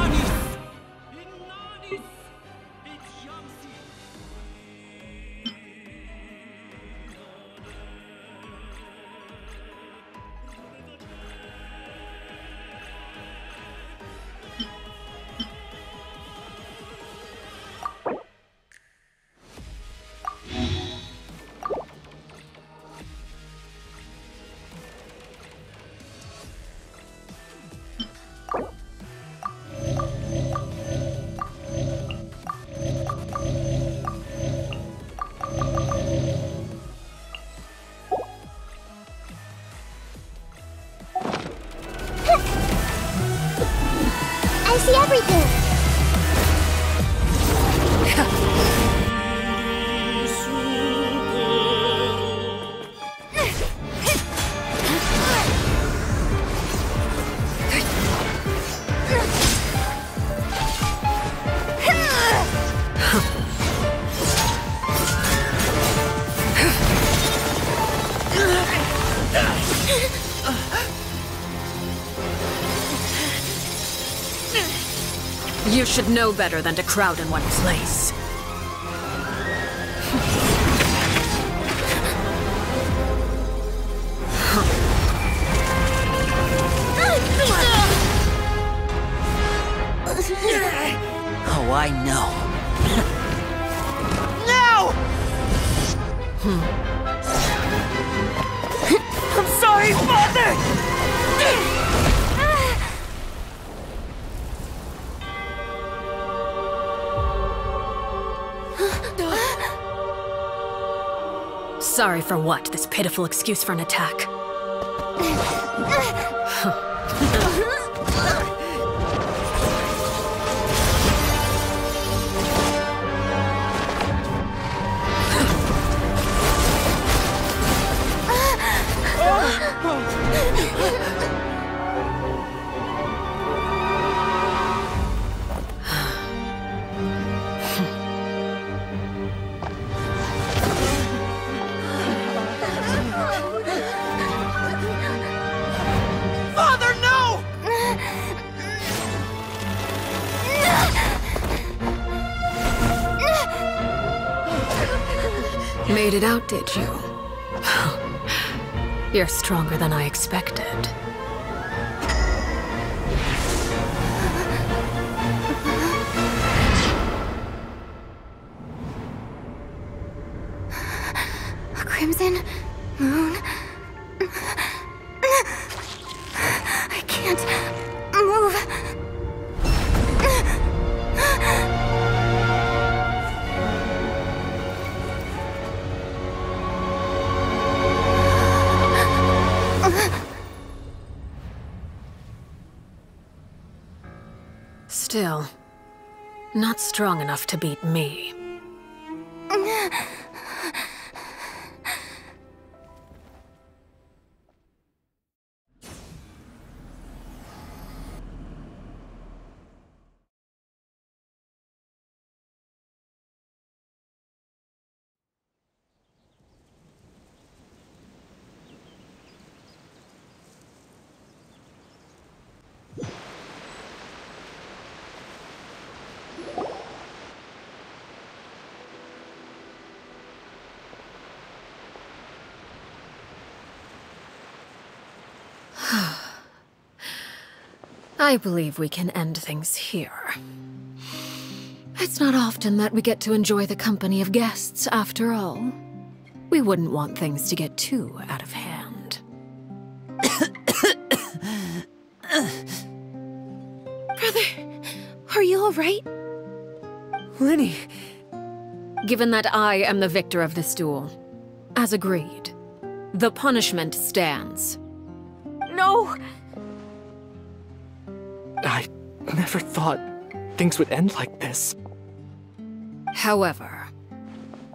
should know better than to crowd in one place. Oh, I know. No! I'm sorry, Father! Sorry for what? This pitiful excuse for an attack. Father, no! Made it out, did you? You're stronger than I expected. A crimson moon. I can't move. Still, not strong enough to beat me. I believe we can end things here. It's not often that we get to enjoy the company of guests, after all. We wouldn't want things to get too out of hand. Brother, are you alright? Lyney! Given that I am the victor of this duel, as agreed, the punishment stands. No! I never thought things would end like this. However,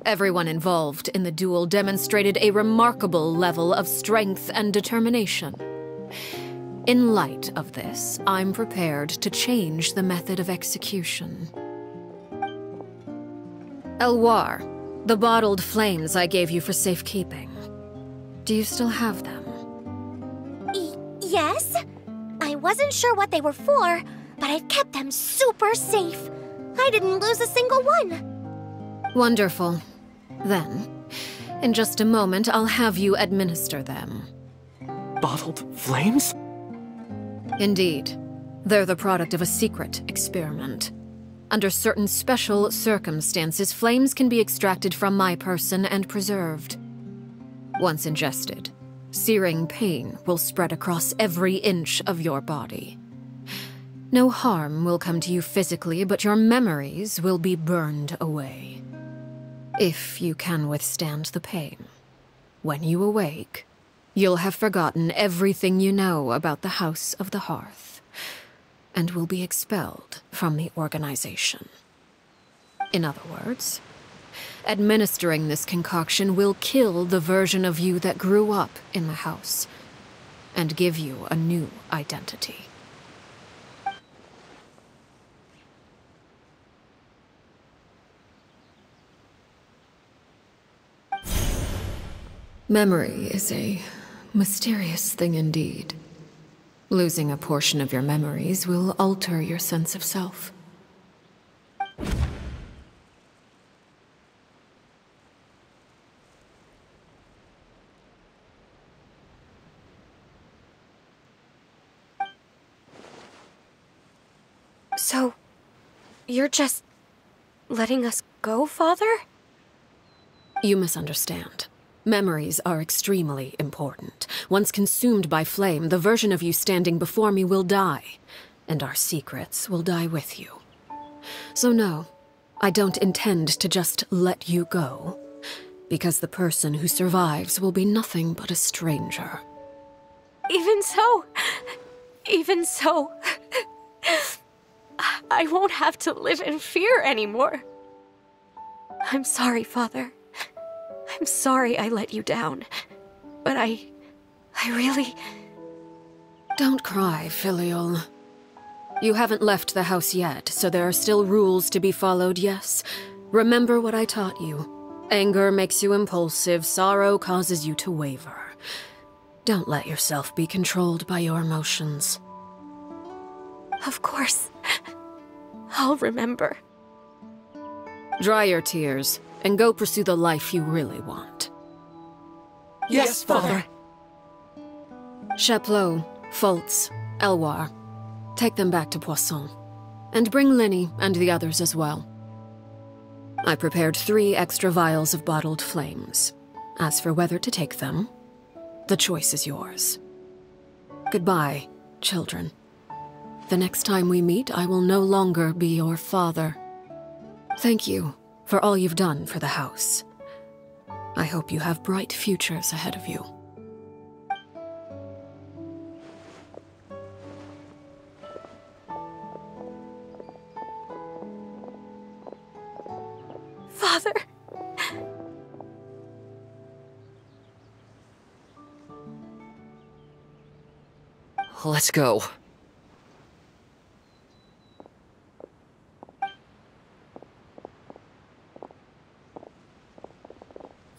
everyone involved in the duel demonstrated a remarkable level of strength and determination. In light of this, I'm prepared to change the method of execution. Elwar, the bottled flames I gave you for safekeeping. Do you still have them? Yes? I wasn't sure what they were for, but I've kept them super safe. I didn't lose a single one. Wonderful. Then, in just a moment, I'll have you administer them. Bottled flames? Indeed. They're the product of a secret experiment. Under certain special circumstances, flames can be extracted from my person and preserved. Once ingested, searing pain will spread across every inch of your body. No harm will come to you physically, but your memories will be burned away. If you can withstand the pain, when you awake, you'll have forgotten everything you know about the House of the Hearth, and will be expelled from the organization. In other words, administering this concoction will kill the version of you that grew up in the house, and give you a new identity. Memory is a mysterious thing indeed. Losing a portion of your memories will alter your sense of self. So, you're just letting us go, Father? You misunderstand. Memories are extremely important. Once consumed by flame, the version of you standing before me will die, and our secrets will die with you. So no, I don't intend to just let you go, because the person who survives will be nothing but a stranger. Even so, I won't have to live in fear anymore. I'm sorry, Father. I'm sorry I let you down. But I really... Don't cry, Filial. You haven't left the house yet, so there are still rules to be followed, yes? Remember what I taught you. Anger makes you impulsive, sorrow causes you to waver. Don't let yourself be controlled by your emotions. Of course. I'll remember. Dry your tears, and go pursue the life you really want. Yes, Father. Chaplot, Fultz, Elwar. Take them back to Poisson. And bring Linny and the others as well. I prepared 3 extra vials of bottled flames. As for whether to take them, the choice is yours. Goodbye, children. The next time we meet, I will no longer be your father. Thank you for all you've done for the house. I hope you have bright futures ahead of you. Father. Let's go.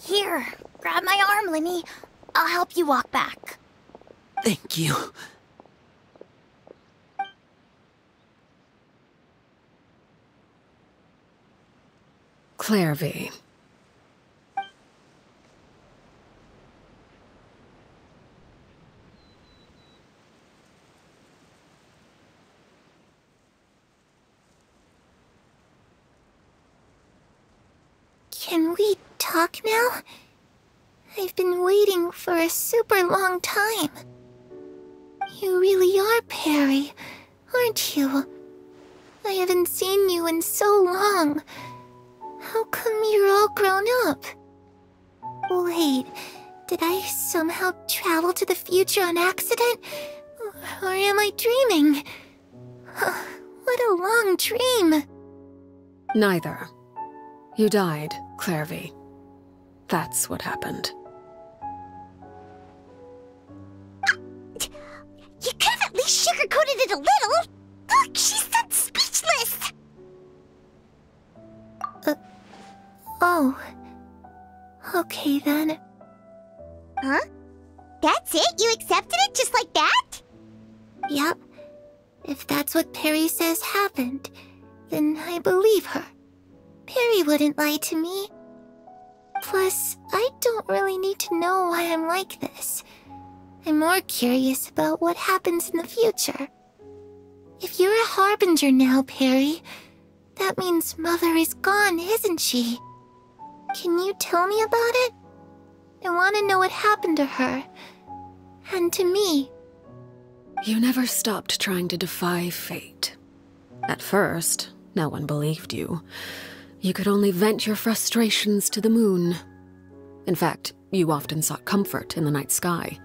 Here, grab my arm, Linny. I'll help you walk back. Thank you. Clairvy. Can we talk now? I've been waiting for a super long time. You really are Perry, aren't you? I haven't seen you in so long. How come you're all grown up? Wait, did I somehow travel to the future on accident? Or am I dreaming? What a long dream. Neither. You died, Clairvy. That's what happened. You could have at least sugarcoated it a little. Look, she's that speechless. Oh. Okay then. Huh? That's it? You accepted it just like that? Yep. If that's what Perry says happened, then I believe her. Perry wouldn't lie to me. Plus, I don't really need to know why I'm like this. I'm more curious about what happens in the future. If you're a harbinger now, Perry, that means Mother is gone, isn't she? Can you tell me about it? I want to know what happened to her. And to me. You never stopped trying to defy fate. At first, no one believed you. You could only vent your frustrations to the moon. In fact, you often sought comfort in the night sky.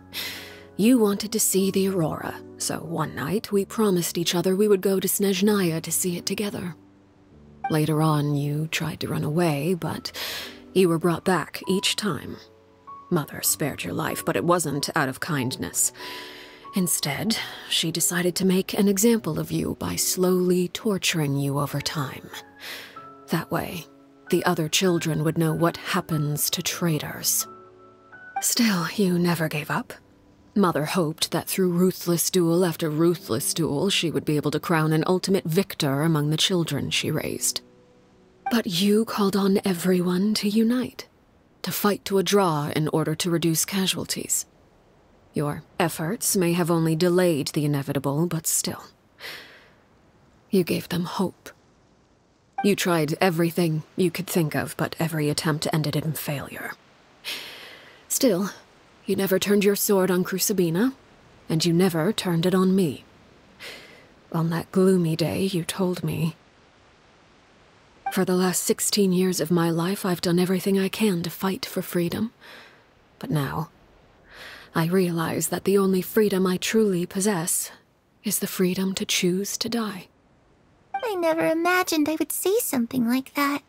You wanted to see the aurora, so one night we promised each other we would go to Snezhnaya to see it together. Later on, you tried to run away, but you were brought back each time. Mother spared your life, but it wasn't out of kindness. Instead, she decided to make an example of you by slowly torturing you over time. That way, the other children would know what happens to traitors. Still, you never gave up. Mother hoped that through ruthless duel after ruthless duel, she would be able to crown an ultimate victor among the children she raised. But you called on everyone to unite, to fight to a draw in order to reduce casualties. Your efforts may have only delayed the inevitable, but still. You gave them hope. You tried everything you could think of, but every attempt ended in failure. Still, you never turned your sword on Crucibina, and you never turned it on me. On that gloomy day, you told me, "For the last 16 years of my life, I've done everything I can to fight for freedom. But now, I realize that the only freedom I truly possess is the freedom to choose to die." I never imagined I would say something like that.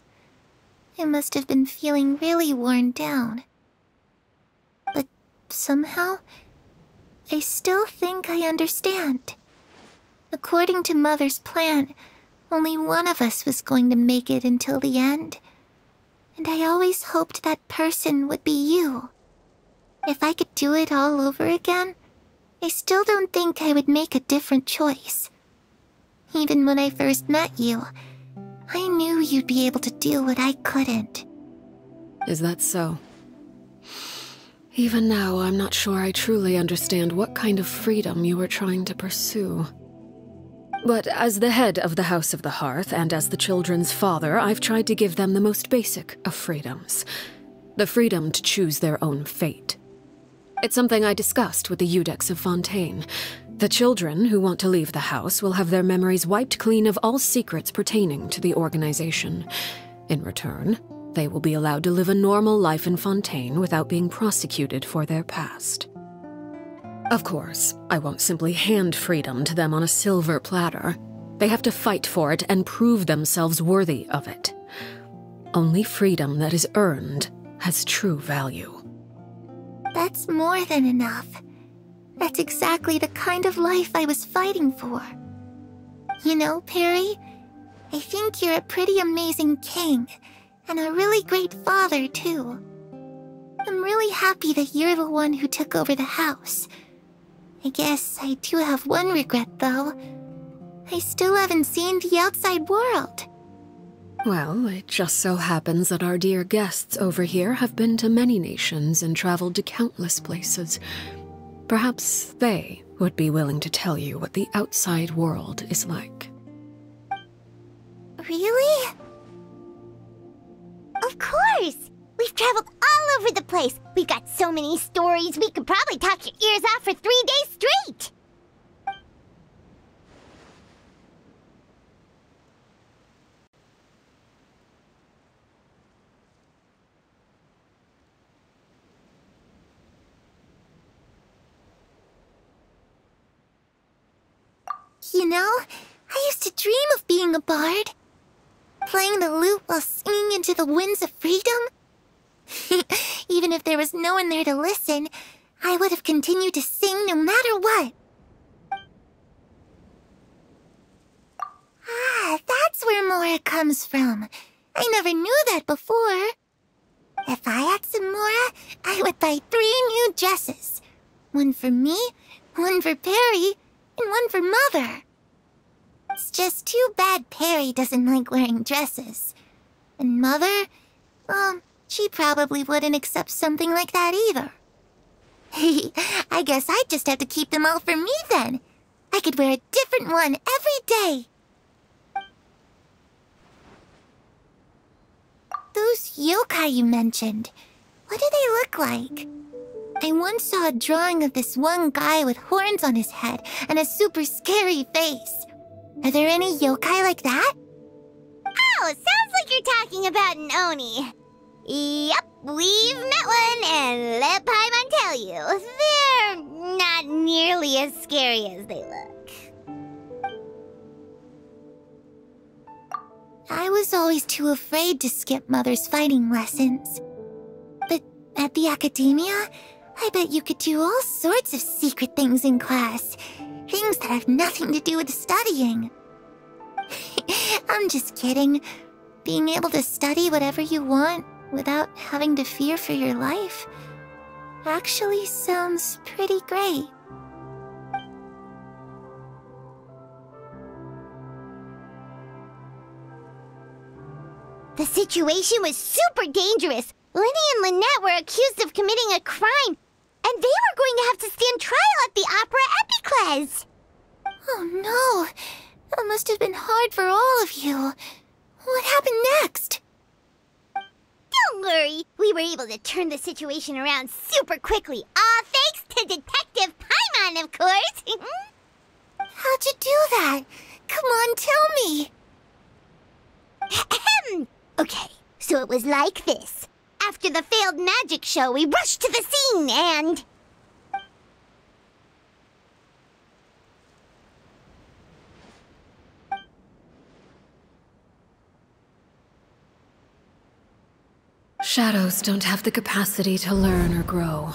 I must have been feeling really worn down. But somehow, I still think I understand. According to Mother's plan, only one of us was going to make it until the end. And I always hoped that person would be you. If I could do it all over again, I still don't think I would make a different choice. Even when I first met you, I knew you'd be able to do what I couldn't. Is that so? Even now, I'm not sure I truly understand what kind of freedom you were trying to pursue. But as the head of the House of the Hearth and as the children's father, I've tried to give them the most basic of freedoms. The freedom to choose their own fate. It's something I discussed with the Iudex of Fontaine. The children who want to leave the house will have their memories wiped clean of all secrets pertaining to the organization. In return, they will be allowed to live a normal life in Fontaine without being prosecuted for their past. Of course, I won't simply hand freedom to them on a silver platter. They have to fight for it and prove themselves worthy of it. Only freedom that is earned has true value. That's more than enough. That's exactly the kind of life I was fighting for. You know, Perry, I think you're a pretty amazing king, and a really great father, too. I'm really happy that you're the one who took over the house. I guess I do have one regret, though. I still haven't seen the outside world. Well, it just so happens that our dear guests over here have been to many nations and traveled to countless places. Perhaps they would be willing to tell you what the outside world is like. Really? Of course! We've traveled all over the place. We've got so many stories, we could probably talk your ears off for 3 days straight! You know, I used to dream of being a bard. Playing the lute while singing into the winds of freedom. Even if there was no one there to listen, I would have continued to sing no matter what. Ah, that's where Mora comes from. I never knew that before. If I had some Mora, I would buy 3 new dresses. One for me, one for Perry, and one for Mother. It's just too bad Perry doesn't like wearing dresses. And Mother, well, she probably wouldn't accept something like that either. I guess I'd just have to keep them all for me then. I could wear a different one every day. Those yokai you mentioned, what do they look like? I once saw a drawing of this one guy with horns on his head and a super scary face. Are there any yokai like that? Oh, sounds like you're talking about an Oni. Yep, we've met one, and let Paimon tell you, they're not nearly as scary as they look. I was always too afraid to skip Mother's fighting lessons. But at the academia, I bet you could do all sorts of secret things in class. Things that have nothing to do with studying. I'm just kidding. Being able to study whatever you want without having to fear for your life actually sounds pretty great. The situation was super dangerous. Lenny and Lynette were accused of committing a crime, and they were going to have to stand trial at the Opera Epicles. Oh no! That must have been hard for all of you. What happened next? Don't worry. We were able to turn the situation around super quickly. All thanks to Detective Paimon, of course. How'd you do that? Come on, tell me. Okay, so it was like this. After the failed magic show, we rushed to the scene and... Shadows don't have the capacity to learn or grow.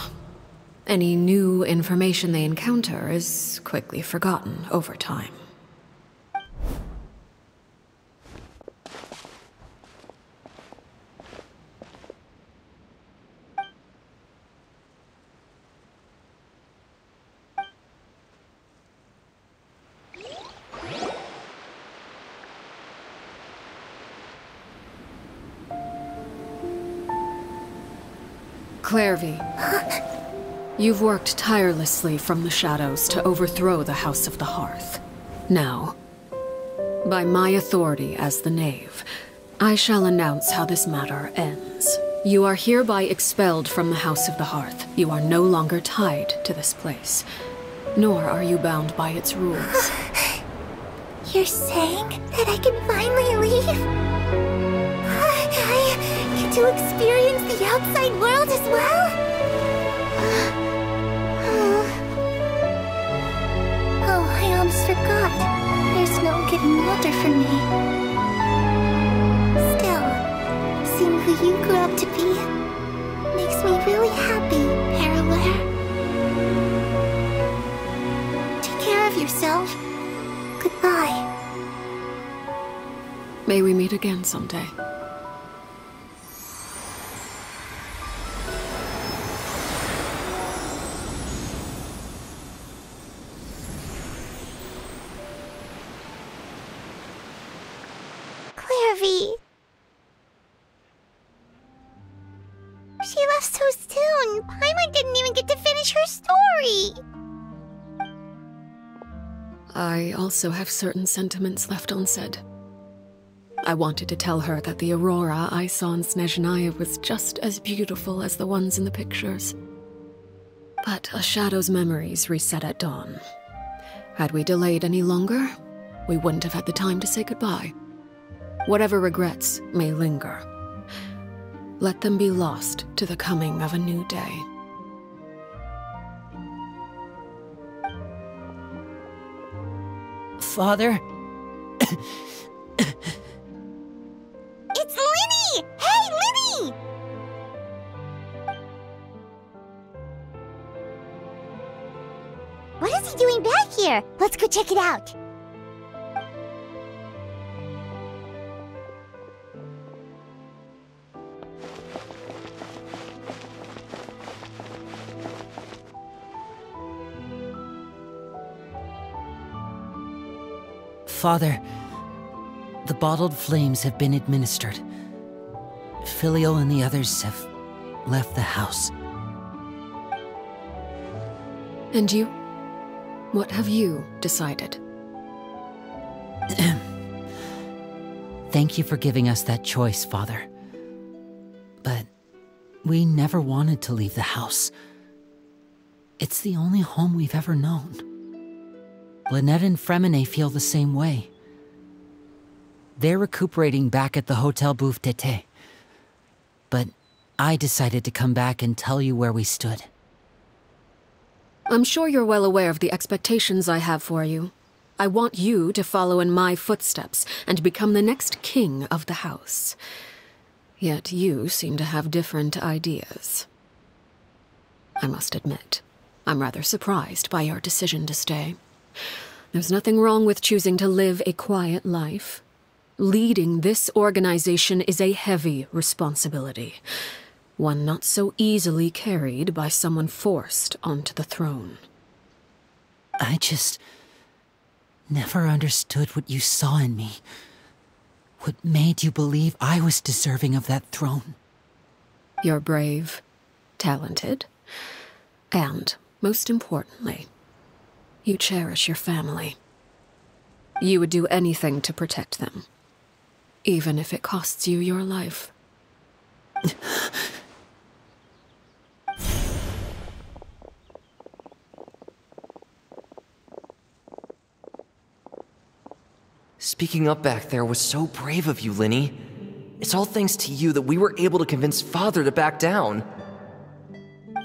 Any new information they encounter is quickly forgotten over time. Clairvy, you've worked tirelessly from the shadows to overthrow the House of the Hearth. Now, by my authority as the Knave, I shall announce how this matter ends. You are hereby expelled from the House of the Hearth. You are no longer tied to this place, nor are you bound by its rules. You're saying that I can finally leave? I get to experience the outside world as well? Oh, I almost forgot. There's no getting older for me. Still, seeing who you grew up to be makes me really happy, Parallel. Take care of yourself. Goodbye. May we meet again someday. Clairvy. She left so soon. Paimon didn't even get to finish her story. I also have certain sentiments left unsaid. I wanted to tell her that the aurora I saw in Snezhnaya was just as beautiful as the ones in the pictures. But a shadow's memories reset at dawn. Had we delayed any longer, we wouldn't have had the time to say goodbye. Whatever regrets may linger, let them be lost to the coming of a new day. Father? It's Linny! Hey, Linny! What is he doing back here? Let's go check it out. Father, the bottled flames have been administered. Filio and the others have left the house. And you? What have you decided? Thank you for giving us that choice, Father. But we never wanted to leave the house. It's the only home we've ever known. Lynette and Fremine feel the same way. They're recuperating back at the Hotel Bouffe d'été. But I decided to come back and tell you where we stood. I'm sure you're well aware of the expectations I have for you. I want you to follow in my footsteps and become the next king of the house. Yet you seem to have different ideas. I must admit, I'm rather surprised by your decision to stay. There's nothing wrong with choosing to live a quiet life. Leading this organization is a heavy responsibility, one not so easily carried by someone forced onto the throne. I just never understood what you saw in me. What made you believe I was deserving of that throne? You're brave, talented, and, most importantly, you cherish your family. You would do anything to protect them, even if it costs you your life. Speaking up back there was so brave of you, Linny. It's all thanks to you that we were able to convince Father to back down.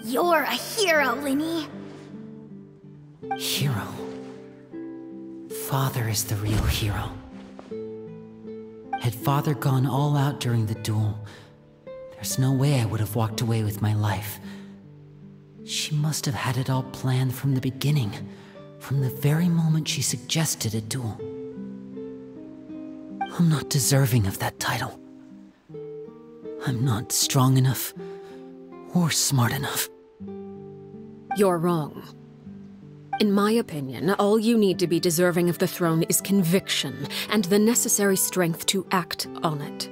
You're a hero, Linny. Hero. Father is the real hero. Had Father gone all out during the duel, there's no way I would have walked away with my life. She must have had it all planned from the beginning, from the very moment she suggested a duel. I'm not deserving of that title. I'm not strong enough or smart enough. You're wrong. In my opinion, all you need to be deserving of the throne is conviction and the necessary strength to act on it.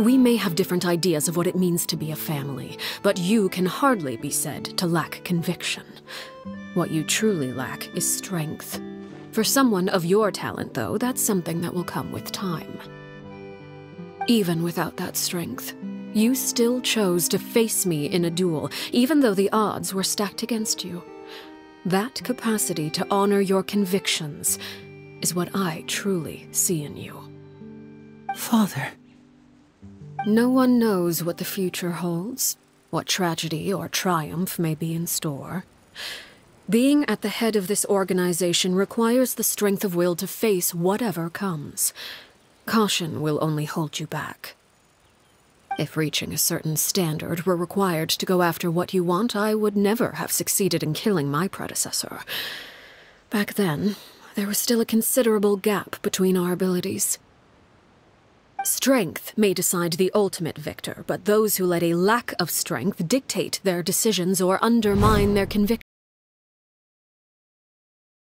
We may have different ideas of what it means to be a family, but you can hardly be said to lack conviction. What you truly lack is strength. For someone of your talent, though, that's something that will come with time. Even without that strength, you still chose to face me in a duel, even though the odds were stacked against you. That capacity to honor your convictions is what I truly see in you. Father. No one knows what the future holds, what tragedy or triumph may be in store. Being at the head of this organization requires the strength of will to face whatever comes. Caution will only hold you back. If reaching a certain standard were required to go after what you want, I would never have succeeded in killing my predecessor. Back then, there was still a considerable gap between our abilities. Strength may decide the ultimate victor, but those who let a lack of strength dictate their decisions or undermine their convictions